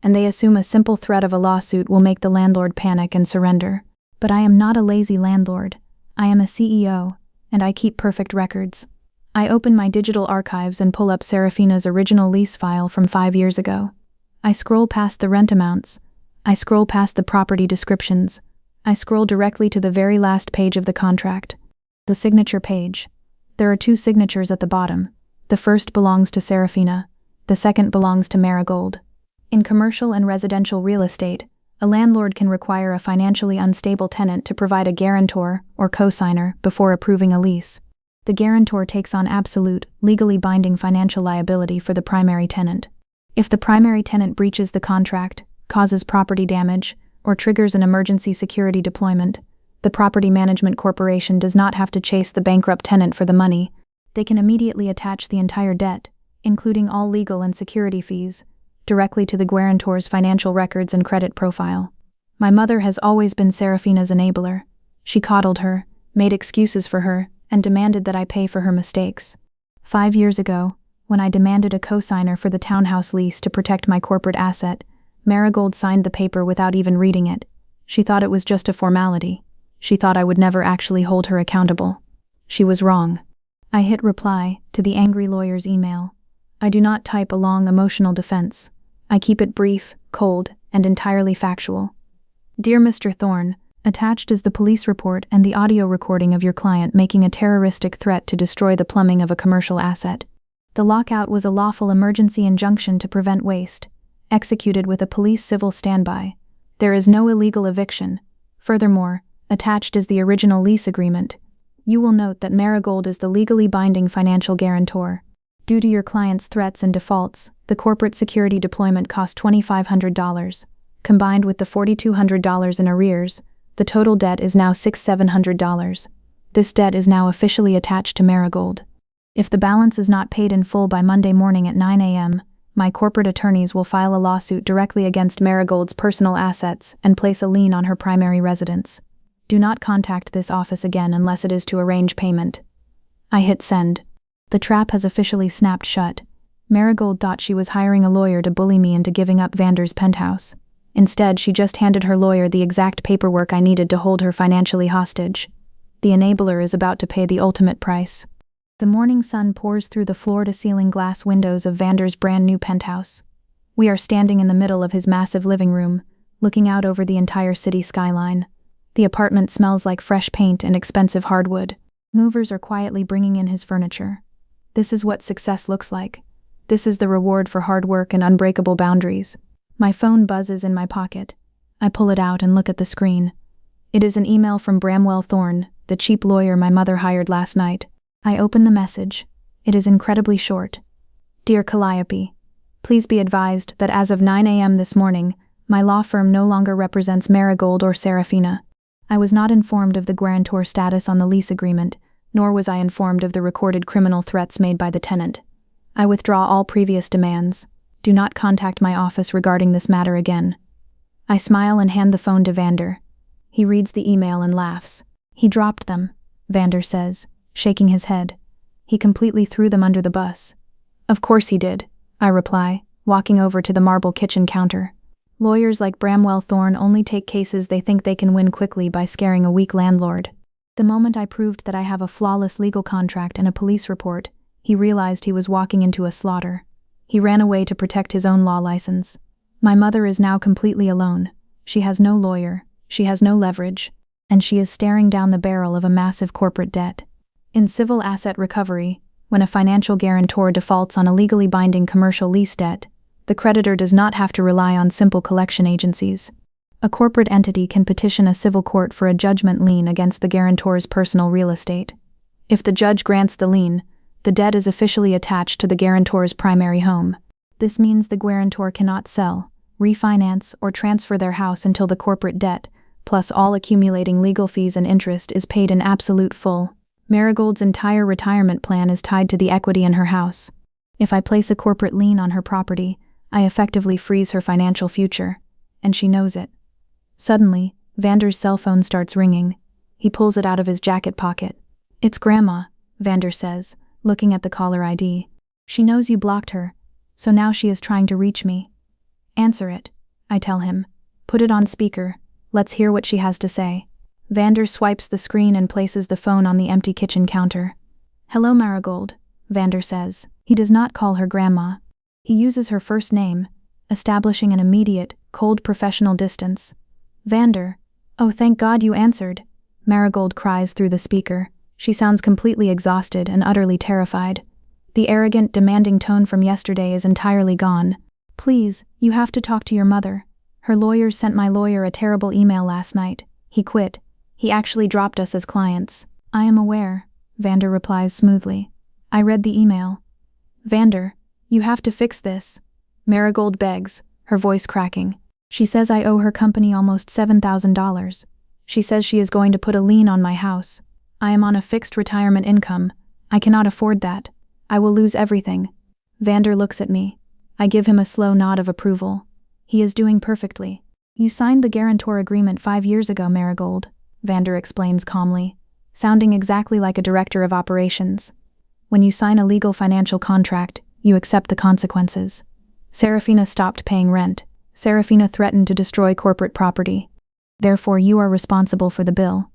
And they assume a simple threat of a lawsuit will make the landlord panic and surrender. But I am not a lazy landlord. I am a CEO, and I keep perfect records. I open my digital archives and pull up Serafina's original lease file from 5 years ago. I scroll past the rent amounts. I scroll past the property descriptions. I scroll directly to the very last page of the contract. The signature page. There are 2 signatures at the bottom. The first belongs to Serafina. The second belongs to Marigold. In commercial and residential real estate, a landlord can require a financially unstable tenant to provide a guarantor or cosigner before approving a lease. The guarantor takes on absolute, legally binding financial liability for the primary tenant. If the primary tenant breaches the contract, causes property damage, or triggers an emergency security deployment, the property management corporation does not have to chase the bankrupt tenant for the money. They can immediately attach the entire debt, including all legal and security fees, directly to the guarantor's financial records and credit profile. My mother has always been Serafina's enabler. She coddled her, made excuses for her, and demanded that I pay for her mistakes. 5 years ago, when I demanded a cosigner for the townhouse lease to protect my corporate asset, Marigold signed the paper without even reading it. She thought it was just a formality. She thought I would never actually hold her accountable. She was wrong. I hit reply, To the angry lawyer's email. I do not type a long emotional defense. I keep it brief, cold, and entirely factual. Dear Mr. Thorne, attached is the police report and the audio recording of your client making a terroristic threat to destroy the plumbing of a commercial asset. The lockout was a lawful emergency injunction to prevent waste, executed with a police civil standby. There is no illegal eviction. Furthermore, attached is the original lease agreement. You will note that Marigold is the legally binding financial guarantor. Due to your client's threats and defaults, the corporate security deployment cost $2,500. Combined with the $4,200 in arrears, the total debt is now $6,700. This debt is now officially attached to Marigold. If the balance is not paid in full by Monday morning at 9 a.m., my corporate attorneys will file a lawsuit directly against Marigold's personal assets and place a lien on her primary residence. Do not contact this office again unless it is to arrange payment. I hit send. The trap has officially snapped shut. Marigold thought she was hiring a lawyer to bully me into giving up Vander's penthouse. Instead, she just handed her lawyer the exact paperwork I needed to hold her financially hostage. The enabler is about to pay the ultimate price. The morning sun pours through the floor-to-ceiling glass windows of Vander's brand-new penthouse. We are standing in the middle of his massive living room, looking out over the entire city skyline. The apartment smells like fresh paint and expensive hardwood. Movers are quietly bringing in his furniture. This is what success looks like. This is the reward for hard work and unbreakable boundaries. My phone buzzes in my pocket. I pull it out and look at the screen. It is an email from Bramwell Thorne, the cheap lawyer my mother hired last night. I open the message. It is incredibly short. Dear Calliope, please be advised that as of 9 a.m. this morning, my law firm no longer represents Marigold or Serafina. I was not informed of the guarantor status on the lease agreement, nor was I informed of the recorded criminal threats made by the tenant. I withdraw all previous demands. Do not contact my office regarding this matter again. I smile and hand the phone to Vander. He reads the email and laughs. He dropped them, Vander says, shaking his head. He completely threw them under the bus. Of course he did, I reply, walking over to the marble kitchen counter. Lawyers like Bramwell Thorne only take cases they think they can win quickly by scaring a weak landlord. The moment I proved that I have a flawless legal contract and a police report, he realized he was walking into a slaughter. He ran away to protect his own law license. My mother is now completely alone. She has no lawyer, she has no leverage, and she is staring down the barrel of a massive corporate debt. In civil asset recovery, when a financial guarantor defaults on a legally binding commercial lease debt, the creditor does not have to rely on simple collection agencies. A corporate entity can petition a civil court for a judgment lien against the guarantor's personal real estate. If the judge grants the lien, the debt is officially attached to the guarantor's primary home. This means the guarantor cannot sell, refinance, or transfer their house until the corporate debt, plus all accumulating legal fees and interest, is paid in absolute full. Marigold's entire retirement plan is tied to the equity in her house. If I place a corporate lien on her property, I effectively freeze her financial future, and she knows it. Suddenly, Vander's cell phone starts ringing. He pulls it out of his jacket pocket. It's Grandma, Vander says, looking at the caller ID. She knows you blocked her, so now she is trying to reach me. Answer it, I tell him. Put it on speaker. Let's hear what she has to say. Vander swipes the screen and places the phone on the empty kitchen counter. Hello, Marigold, Vander says. He does not call her Grandma. He uses her first name, establishing an immediate, cold professional distance. Vander. Oh, thank God you answered, Marigold cries through the speaker. She sounds completely exhausted and utterly terrified. The arrogant, demanding tone from yesterday is entirely gone. Please, you have to talk to your mother. Her lawyers sent my lawyer a terrible email last night. He quit. He actually dropped us as clients. I am aware, Vander replies smoothly. I read the email. Vander, you have to fix this, Marigold begs, her voice cracking. She says I owe her company almost $7,000. She says she is going to put a lien on my house. I am on a fixed retirement income. I cannot afford that. I will lose everything. Vander looks at me. I give him a slow nod of approval. He is doing perfectly. You signed the guarantor agreement 5 years ago, Marigold, Vander explains calmly, sounding exactly like a director of operations. When you sign a legal financial contract, you accept the consequences. Serafina stopped paying rent. Serafina threatened to destroy corporate property. Therefore, you are responsible for the bill.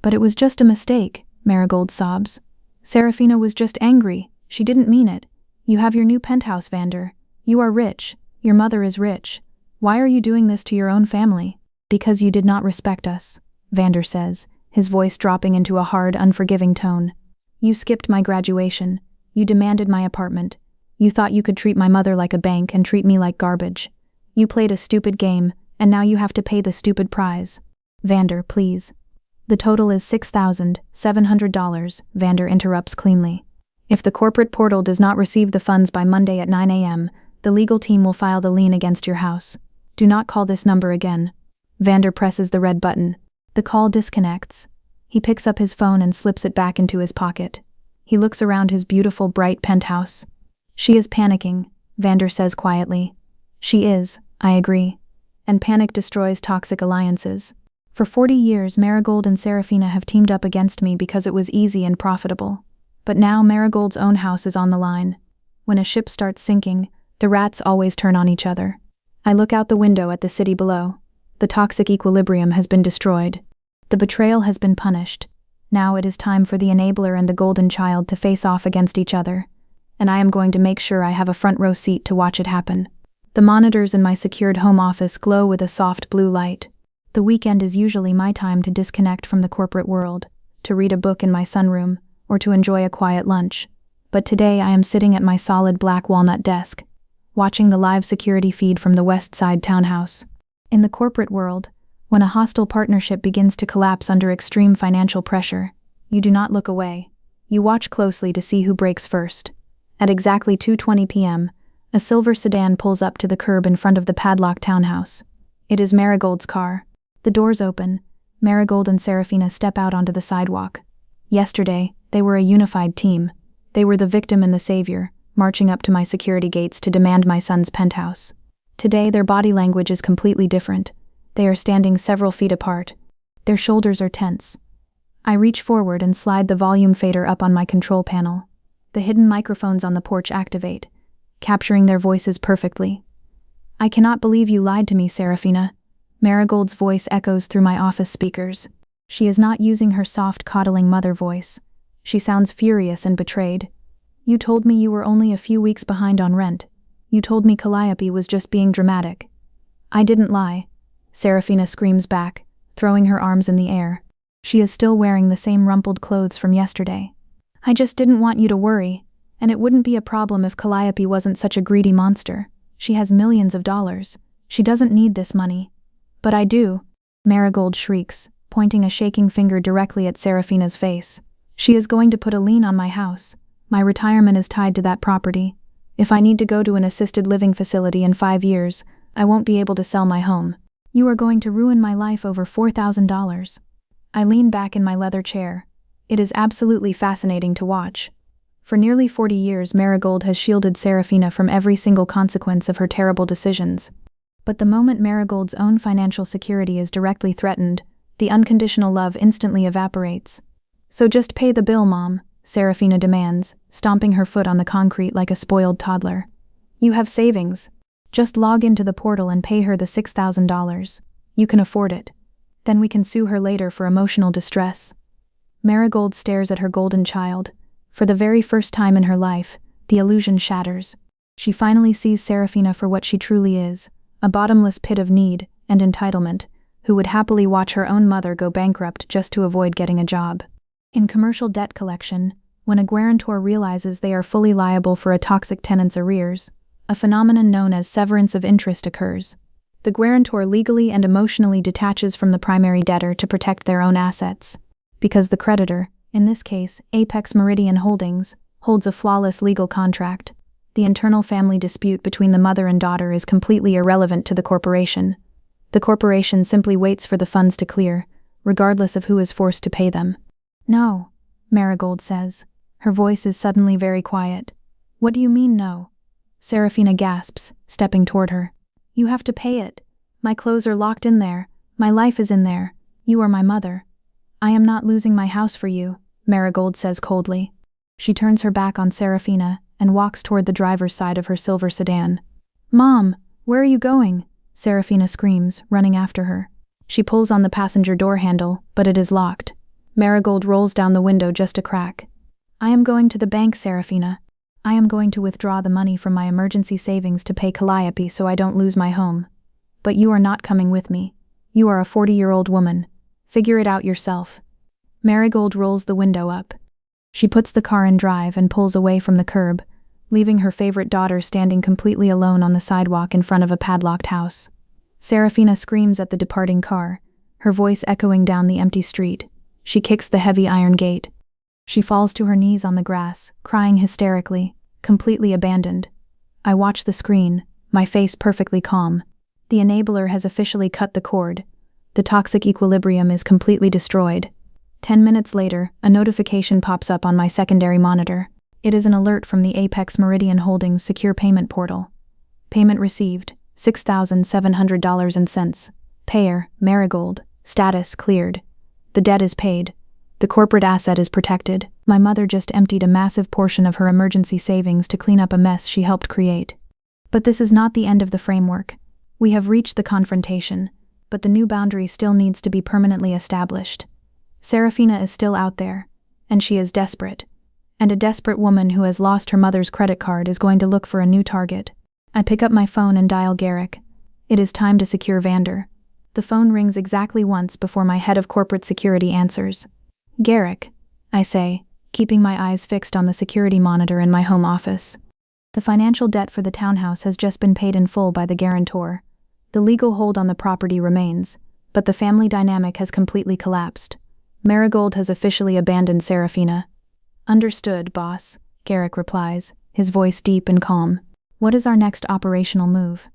But it was just a mistake, Marigold sobs. Serafina was just angry. She didn't mean it. You have your new penthouse, Vander. You are rich. Your mother is rich. Why are you doing this to your own family? Because you did not respect us, Vander says, his voice dropping into a hard, unforgiving tone. You skipped my graduation. You demanded my apartment. You thought you could treat my mother like a bank and treat me like garbage. You played a stupid game, and now you have to pay the stupid prize. Vander, please. The total is $6,700, Vander interrupts cleanly. If the corporate portal does not receive the funds by Monday at 9 a.m., the legal team will file the lien against your house. Do not call this number again. Vander presses the red button. The call disconnects. He picks up his phone and slips it back into his pocket. He looks around his beautiful, bright penthouse. She is panicking, Vander says quietly. She is, I agree. And panic destroys toxic alliances. For 40 years, Marigold and Serafina have teamed up against me because it was easy and profitable. But now Marigold's own house is on the line. When a ship starts sinking, the rats always turn on each other. I look out the window at the city below. The toxic equilibrium has been destroyed. The betrayal has been punished. Now it is time for the enabler and the golden child to face off against each other. And I am going to make sure I have a front row seat to watch it happen. The monitors in my secured home office glow with a soft blue light. The weekend is usually my time to disconnect from the corporate world, to read a book in my sunroom, or to enjoy a quiet lunch. But today I am sitting at my solid black walnut desk, watching the live security feed from the West Side townhouse. In the corporate world, when a hostile partnership begins to collapse under extreme financial pressure, you do not look away. You watch closely to see who breaks first. At exactly 2:20 p.m., a silver sedan pulls up to the curb in front of the padlocked townhouse. It is Marigold's car. The doors open. Marigold and Serafina step out onto the sidewalk. Yesterday, they were a unified team. They were the victim and the savior, marching up to my security gates to demand my son's penthouse. Today, their body language is completely different. They are standing several feet apart. Their shoulders are tense. I reach forward and slide the volume fader up on my control panel. The hidden microphones on the porch activate, capturing their voices perfectly. I cannot believe you lied to me, Serafina. Marigold's voice echoes through my office speakers. She is not using her soft, coddling mother voice. She sounds furious and betrayed. You told me you were only a few weeks behind on rent. You told me Calliope was just being dramatic. I didn't lie. Serafina screams back, throwing her arms in the air. She is still wearing the same rumpled clothes from yesterday. I just didn't want you to worry, and it wouldn't be a problem if Calliope wasn't such a greedy monster. She has millions of dollars. She doesn't need this money. But I do, Marigold shrieks, pointing a shaking finger directly at Serafina's face. She is going to put a lien on my house. My retirement is tied to that property. If I need to go to an assisted living facility in 5 years, I won't be able to sell my home. You are going to ruin my life over $4,000. I lean back in my leather chair. It is absolutely fascinating to watch. For nearly 40 years, Marigold has shielded Serafina from every single consequence of her terrible decisions. But the moment Marigold's own financial security is directly threatened, the unconditional love instantly evaporates. So just pay the bill, Mom, Serafina demands, stomping her foot on the concrete like a spoiled toddler. You have savings. Just log into the portal and pay her the $6,000. You can afford it. Then we can sue her later for emotional distress. Marigold stares at her golden child. For the very first time in her life, the illusion shatters. She finally sees Serafina for what she truly is, a bottomless pit of need and entitlement, who would happily watch her own mother go bankrupt just to avoid getting a job. In commercial debt collection, when a guarantor realizes they are fully liable for a toxic tenant's arrears, a phenomenon known as severance of interest occurs. The guarantor legally and emotionally detaches from the primary debtor to protect their own assets. Because the creditor, in this case Apex Meridian Holdings, holds a flawless legal contract, the internal family dispute between the mother and daughter is completely irrelevant to the corporation. The corporation simply waits for the funds to clear, regardless of who is forced to pay them. No, Marigold says. Her voice is suddenly very quiet. What do you mean no? Serafina gasps, stepping toward her. You have to pay it. My clothes are locked in there. My life is in there. You are my mother. I am not losing my house for you, Marigold says coldly. She turns her back on Serafina and walks toward the driver's side of her silver sedan. Mom, where are you going? Serafina screams, running after her. She pulls on the passenger door handle, but it is locked. Marigold rolls down the window just a crack. I am going to the bank, Serafina. I am going to withdraw the money from my emergency savings to pay Calliope so I don't lose my home. But you are not coming with me. You are a 40-year-old woman. Figure it out yourself. Marigold rolls the window up. She puts the car in drive and pulls away from the curb, leaving her favorite daughter standing completely alone on the sidewalk in front of a padlocked house. Serafina screams at the departing car, her voice echoing down the empty street. She kicks the heavy iron gate. She falls to her knees on the grass, crying hysterically, completely abandoned. I watch the screen, my face perfectly calm. The enabler has officially cut the cord. The toxic equilibrium is completely destroyed. 10 minutes later, a notification pops up on my secondary monitor. It is an alert from the Apex Meridian Holdings secure payment portal. Payment received, $6,700.00. Payer, Marigold. Status, cleared. The debt is paid. The corporate asset is protected. My mother just emptied a massive portion of her emergency savings to clean up a mess she helped create. But this is not the end of the framework. We have reached the confrontation, but the new boundary still needs to be permanently established. Serafina is still out there, and she is desperate. And a desperate woman who has lost her mother's credit card is going to look for a new target. I pick up my phone and dial Garrick. It is time to secure Vander. The phone rings exactly once before my head of corporate security answers. Garrick, I say, keeping my eyes fixed on the security monitor in my home office. The financial debt for the townhouse has just been paid in full by the guarantor. The legal hold on the property remains, but the family dynamic has completely collapsed. Marigold has officially abandoned Serafina. Understood, boss, Garrick replies, his voice deep and calm. What is our next operational move?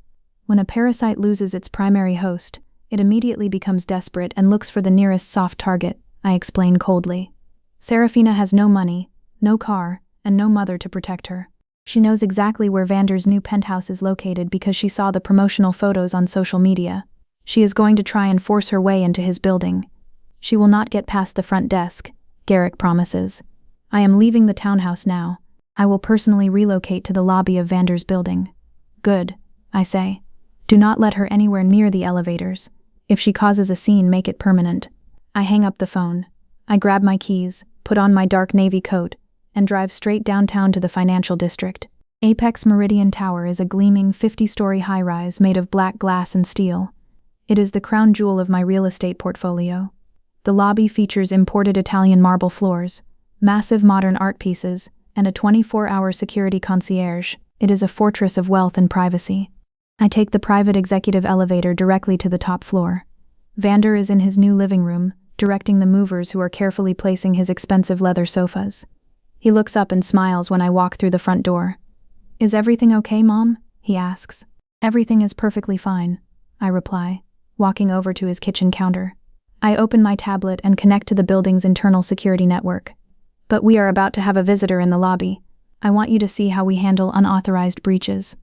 When a parasite loses its primary host, it immediately becomes desperate and looks for the nearest soft target, I explain coldly. Serafina has no money, no car, and no mother to protect her. She knows exactly where Vander's new penthouse is located because she saw the promotional photos on social media. She is going to try and force her way into his building. She will not get past the front desk, Garrick promises. I am leaving the townhouse now. I will personally relocate to the lobby of Vander's building. Good, I say. Do not let her anywhere near the elevators. If she causes a scene, make it permanent. I hang up the phone. I grab my keys, put on my dark navy coat, and drive straight downtown to the financial district. Apex Meridian Tower is a gleaming 50-story high-rise made of black glass and steel. It is the crown jewel of my real estate portfolio. The lobby features imported Italian marble floors, massive modern art pieces, and a 24-hour security concierge. It is a fortress of wealth and privacy. I take the private executive elevator directly to the top floor. Vander is in his new living room, directing the movers who are carefully placing his expensive leather sofas. He looks up and smiles when I walk through the front door. Is everything okay, Mom? He asks. Everything is perfectly fine, I reply, walking over to his kitchen counter. I open my tablet and connect to the building's internal security network. But we are about to have a visitor in the lobby. I want you to see how we handle unauthorized breaches.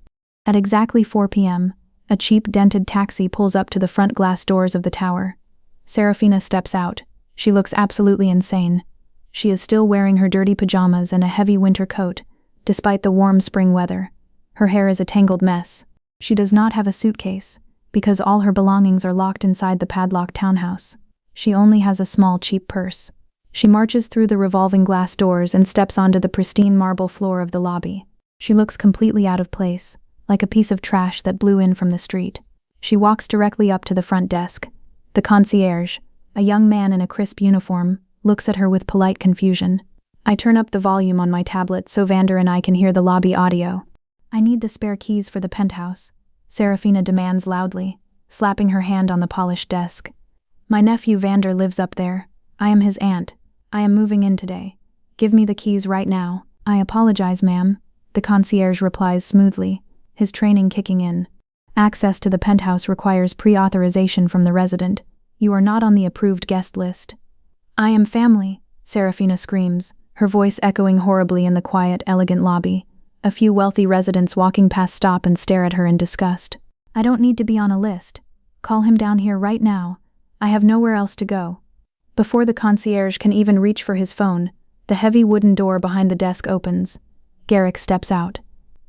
At exactly 4 p.m., a cheap dented taxi pulls up to the front glass doors of the tower. Serafina steps out. She looks absolutely insane. She is still wearing her dirty pajamas and a heavy winter coat, despite the warm spring weather. Her hair is a tangled mess. She does not have a suitcase, because all her belongings are locked inside the padlocked townhouse. She only has a small, cheap purse. She marches through the revolving glass doors and steps onto the pristine marble floor of the lobby. She looks completely out of place, like a piece of trash that blew in from the street. She walks directly up to the front desk. The concierge, a young man in a crisp uniform, looks at her with polite confusion. I turn up the volume on my tablet so Vander and I can hear the lobby audio. I need the spare keys for the penthouse, Serafina demands loudly, slapping her hand on the polished desk. My nephew Vander lives up there. I am his aunt. I am moving in today. Give me the keys right now. I apologize, ma'am, the concierge replies smoothly, his training kicking in. Access to the penthouse requires pre-authorization from the resident. You are not on the approved guest list. I am family, Serafina screams, her voice echoing horribly in the quiet, elegant lobby. A few wealthy residents walking past stop and stare at her in disgust. I don't need to be on a list. Call him down here right now. I have nowhere else to go. Before the concierge can even reach for his phone, the heavy wooden door behind the desk opens. Garrick steps out.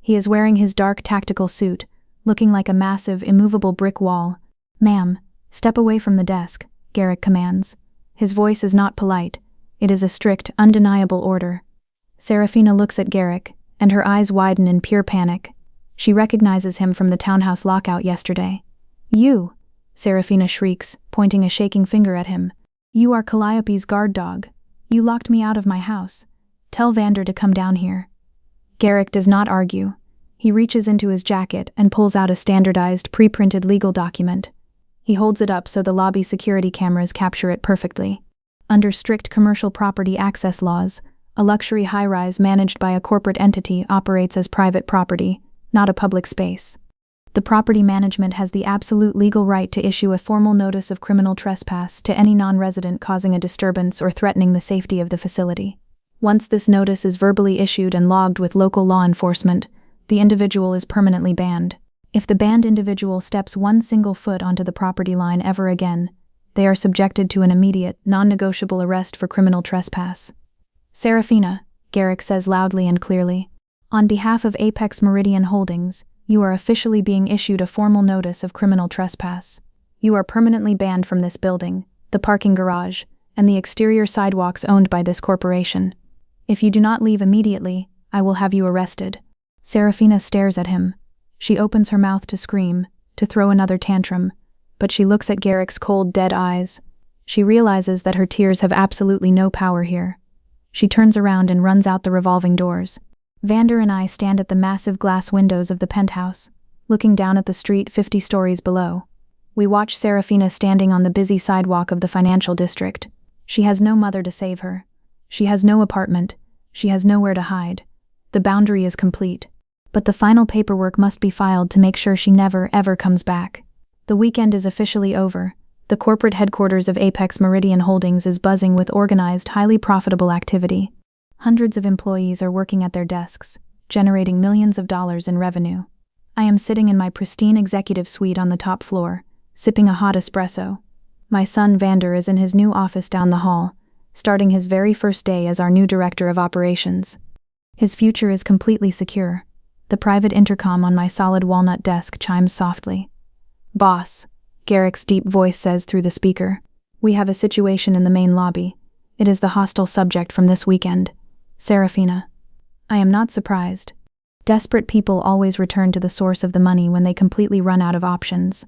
He is wearing his dark tactical suit, looking like a massive, immovable brick wall. Ma'am, step away from the desk, Garrick commands. His voice is not polite. It is a strict, undeniable order. Serafina looks at Garrick, and her eyes widen in pure panic. She recognizes him from the townhouse lockout yesterday. "You!" Serafina shrieks, pointing a shaking finger at him. "You are Calliope's guard dog. You locked me out of my house. Tell Vander to come down here." Garrick does not argue. He reaches into his jacket and pulls out a standardized, pre-printed legal document. He holds it up so the lobby security cameras capture it perfectly. Under strict commercial property access laws, a luxury high-rise managed by a corporate entity operates as private property, not a public space. The property management has the absolute legal right to issue a formal notice of criminal trespass to any non-resident causing a disturbance or threatening the safety of the facility. Once this notice is verbally issued and logged with local law enforcement, the individual is permanently banned. If the banned individual steps one single foot onto the property line ever again, they are subjected to an immediate, non-negotiable arrest for criminal trespass. "Serafina," Garrick says loudly and clearly, "on behalf of Apex Meridian Holdings, you are officially being issued a formal notice of criminal trespass. You are permanently banned from this building, the parking garage, and the exterior sidewalks owned by this corporation. If you do not leave immediately, I will have you arrested." Serafina stares at him. She opens her mouth to scream, to throw another tantrum, but she looks at Garrick's cold, dead eyes. She realizes that her tears have absolutely no power here. She turns around and runs out the revolving doors. Vander and I stand at the massive glass windows of the penthouse, looking down at the street 50 stories below. We watch Serafina standing on the busy sidewalk of the financial district. She has no mother to save her. She has no apartment. She has nowhere to hide. The boundary is complete. But the final paperwork must be filed to make sure she never, ever comes back. The weekend is officially over. The corporate headquarters of Apex Meridian Holdings is buzzing with organized, highly profitable activity. Hundreds of employees are working at their desks, generating millions of dollars in revenue. I am sitting in my pristine executive suite on the top floor, sipping a hot espresso. My son Vander is in his new office down the hall, starting his very first day as our new director of operations. His future is completely secure. The private intercom on my solid walnut desk chimes softly. "Boss," Garrick's deep voice says through the speaker, "we have a situation in the main lobby. It is the hostile subject from this weekend, Serafina." I am not surprised. Desperate people always return to the source of the money when they completely run out of options.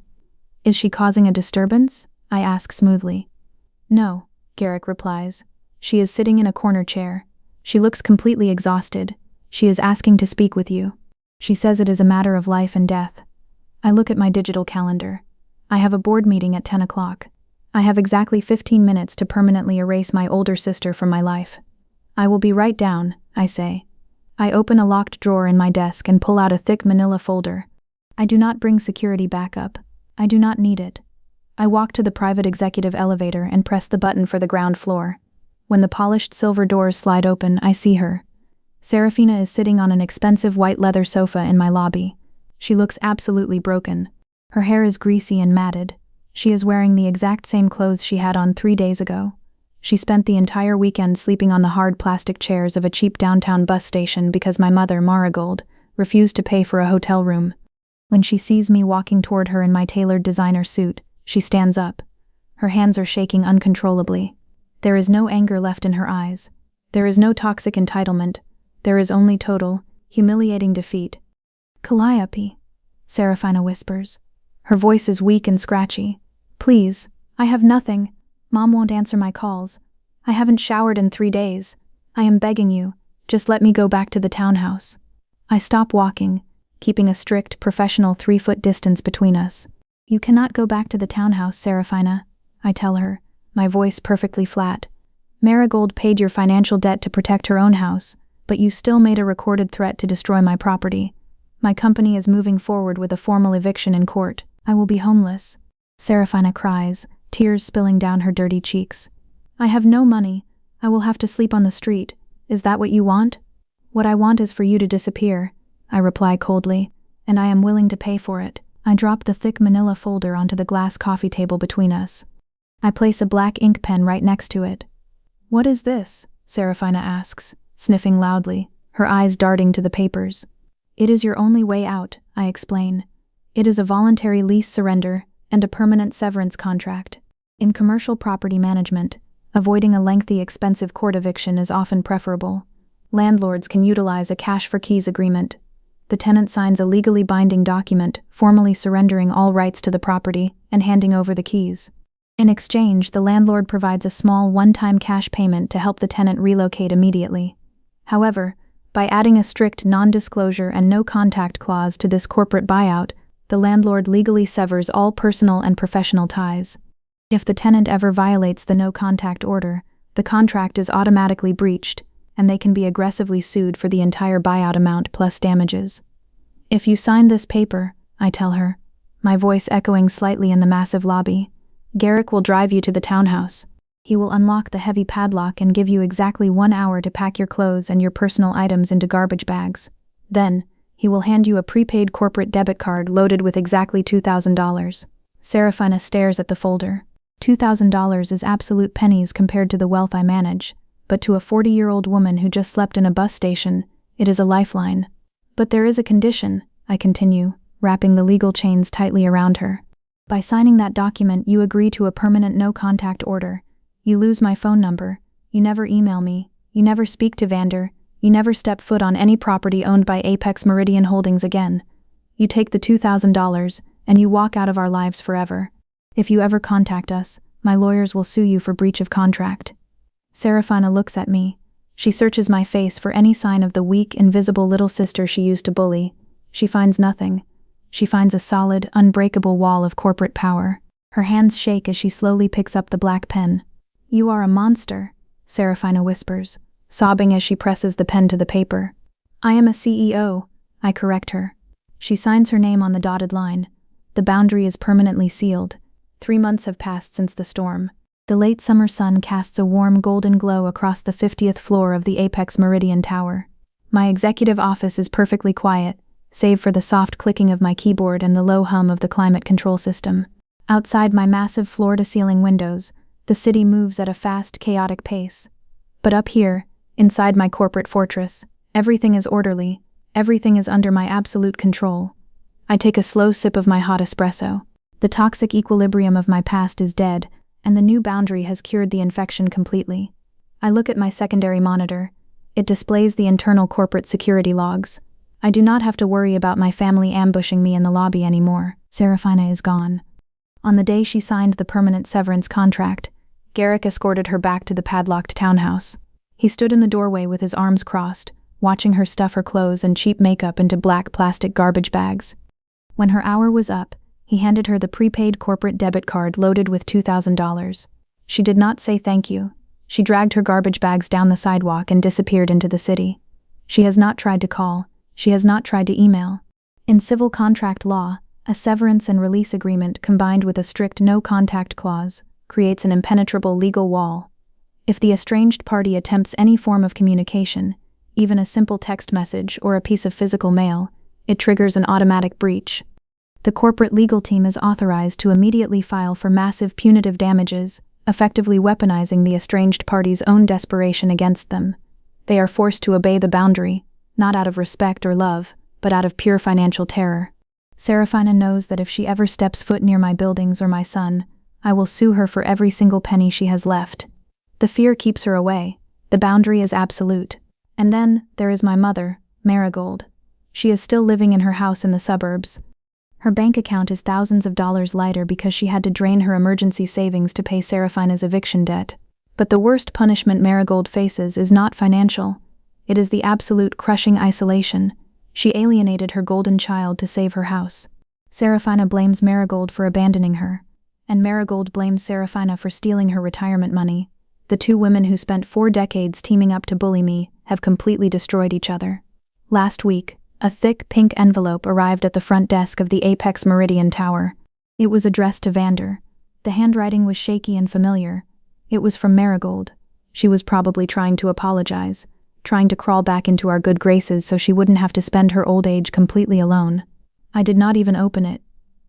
"Is she causing a disturbance?" I ask smoothly. "No," Garrick replies. "She is sitting in a corner chair. She looks completely exhausted. She is asking to speak with you. She says it is a matter of life and death." I look at my digital calendar. I have a board meeting at 10 o'clock. I have exactly 15 minutes to permanently erase my older sister from my life. "I will be right down," I say. I open a locked drawer in my desk and pull out a thick manila folder. I do not bring security backup. I do not need it. I walk to the private executive elevator and press the button for the ground floor. When the polished silver doors slide open, I see her. Serafina is sitting on an expensive white leather sofa in my lobby. She looks absolutely broken. Her hair is greasy and matted. She is wearing the exact same clothes she had on 3 days ago. She spent the entire weekend sleeping on the hard plastic chairs of a cheap downtown bus station because my mother, Marigold, refused to pay for a hotel room. When she sees me walking toward her in my tailored designer suit, she stands up. Her hands are shaking uncontrollably. There is no anger left in her eyes. There is no toxic entitlement. There is only total, humiliating defeat. "Calliope," Serafina whispers. Her voice is weak and scratchy. "Please, I have nothing. Mom won't answer my calls. I haven't showered in 3 days. I am begging you, just let me go back to the townhouse." I stop walking, keeping a strict, professional 3-foot distance between us. "You cannot go back to the townhouse, Serafina," I tell her, my voice perfectly flat. "Marigold paid your financial debt to protect her own house, but you still made a recorded threat to destroy my property. My company is moving forward with a formal eviction in court. I will be homeless." Serafina cries, tears spilling down her dirty cheeks. "I have no money. I will have to sleep on the street. Is that what you want?" "What I want is for you to disappear," I reply coldly, "and I am willing to pay for it." I drop the thick manila folder onto the glass coffee table between us. I place a black ink pen right next to it. "What is this?" Serafina asks, sniffing loudly, her eyes darting to the papers. "It is your only way out," I explain. "It is a voluntary lease surrender and a permanent severance contract. In commercial property management, avoiding a lengthy, expensive court eviction is often preferable. Landlords can utilize a cash for keys agreement. The tenant signs a legally binding document, formally surrendering all rights to the property and handing over the keys. In exchange, the landlord provides a small one-time cash payment to help the tenant relocate immediately. However, by adding a strict non-disclosure and no-contact clause to this corporate buyout, the landlord legally severs all personal and professional ties. If the tenant ever violates the no-contact order, the contract is automatically breached, and they can be aggressively sued for the entire buyout amount plus damages. "If you sign this paper," I tell her, my voice echoing slightly in the massive lobby, "Garrick will drive you to the townhouse. He will unlock the heavy padlock and give you exactly 1 hour to pack your clothes and your personal items into garbage bags. Then, he will hand you a prepaid corporate debit card loaded with exactly $2,000. Serafina stares at the folder. $2,000 is absolute pennies compared to the wealth I manage, but to a 40-year-old woman who just slept in a bus station, it is a lifeline. But there is a condition," I continue, wrapping the legal chains tightly around her. "By signing that document, you agree to a permanent no-contact order. You lose my phone number, you never email me, you never speak to Vander, you never step foot on any property owned by Apex Meridian Holdings again. You take the $2,000, and you walk out of our lives forever. If you ever contact us, my lawyers will sue you for breach of contract." Serafina looks at me. She searches my face for any sign of the weak, invisible little sister she used to bully. She finds nothing. She finds a solid, unbreakable wall of corporate power. Her hands shake as she slowly picks up the black pen. "You are a monster," Serafina whispers, sobbing as she presses the pen to the paper. "I am a CEO," I correct her. She signs her name on the dotted line. The boundary is permanently sealed. 3 months have passed since the storm. The late summer sun casts a warm golden glow across the 50th floor of the Apex Meridian Tower. My executive office is perfectly quiet, save for the soft clicking of my keyboard and the low hum of the climate control system. Outside my massive floor-to-ceiling windows, the city moves at a fast, chaotic pace. But up here, inside my corporate fortress, everything is orderly, everything is under my absolute control. I take a slow sip of my hot espresso. The toxic equilibrium of my past is dead, and the new boundary has cured the infection completely. I look at my secondary monitor. It displays the internal corporate security logs. I do not have to worry about my family ambushing me in the lobby anymore. Serafina is gone. On the day she signed the permanent severance contract, Garrick escorted her back to the padlocked townhouse. He stood in the doorway with his arms crossed, watching her stuff her clothes and cheap makeup into black plastic garbage bags. When her hour was up, he handed her the prepaid corporate debit card loaded with $2,000. She did not say thank you. She dragged her garbage bags down the sidewalk and disappeared into the city. She has not tried to call. She has not tried to email. In civil contract law, a severance and release agreement combined with a strict no-contact clause creates an impenetrable legal wall. If the estranged party attempts any form of communication, even a simple text message or a piece of physical mail, it triggers an automatic breach. The corporate legal team is authorized to immediately file for massive punitive damages, effectively weaponizing the estranged party's own desperation against them. They are forced to obey the boundary, not out of respect or love, but out of pure financial terror. Serafina knows that if she ever steps foot near my buildings or my son, I will sue her for every single penny she has left. The fear keeps her away. The boundary is absolute. And then, there is my mother, Marigold. She is still living in her house in the suburbs. Her bank account is thousands of dollars lighter because she had to drain her emergency savings to pay Serafina's eviction debt. But the worst punishment Marigold faces is not financial. It is the absolute crushing isolation. She alienated her golden child to save her house. Serafina blames Marigold for abandoning her, and Marigold blames Serafina for stealing her retirement money. The two women who spent 4 decades teaming up to bully me have completely destroyed each other. Last week, a thick pink envelope arrived at the front desk of the Apex Meridian Tower. It was addressed to Vander. The handwriting was shaky and familiar. It was from Marigold. She was probably trying to apologize, trying to crawl back into our good graces so she wouldn't have to spend her old age completely alone. I did not even open it.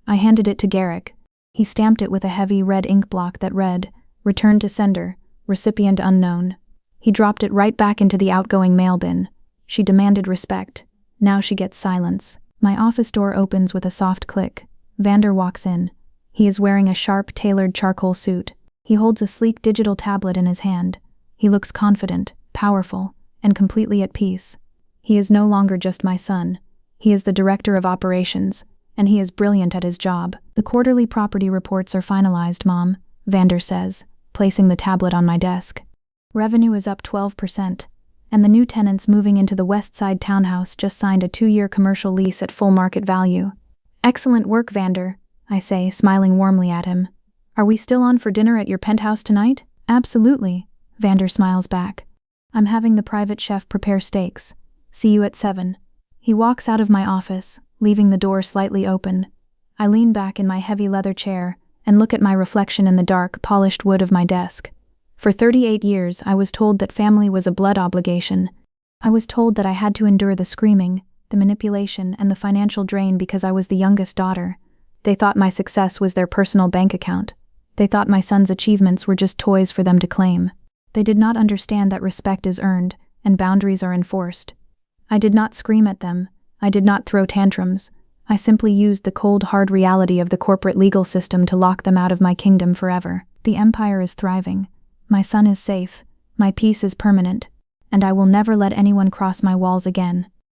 I handed it to Garrick. He stamped it with a heavy red ink block that read, "Return to sender, recipient unknown." He dropped it right back into the outgoing mail bin. She demanded respect. Now she gets silence. My office door opens with a soft click. Vander walks in. He is wearing a sharp, tailored charcoal suit. He holds a sleek digital tablet in his hand. He looks confident, powerful, and completely at peace. He is no longer just my son. He is the director of operations, and he is brilliant at his job. The quarterly property reports are finalized, Mom, Vander says, placing the tablet on my desk. Revenue is up 12%, and the new tenants moving into the West Side townhouse just signed a 2-year commercial lease at full market value. Excellent work, Vander, I say, smiling warmly at him. Are we still on for dinner at your penthouse tonight? Absolutely, Vander smiles back. I'm having the private chef prepare steaks. See you at 7. He walks out of my office, leaving the door slightly open. I lean back in my heavy leather chair and look at my reflection in the dark, polished wood of my desk. For 38 years, I was told that family was a blood obligation. I was told that I had to endure the screaming, the manipulation, and the financial drain because I was the youngest daughter. They thought my success was their personal bank account. They thought my son's achievements were just toys for them to claim. They did not understand that respect is earned and boundaries are enforced. I did not scream at them. I did not throw tantrums. I simply used the cold, hard reality of the corporate legal system to lock them out of my kingdom forever. The empire is thriving. My son is safe. My peace is permanent. And I will never let anyone cross my walls again.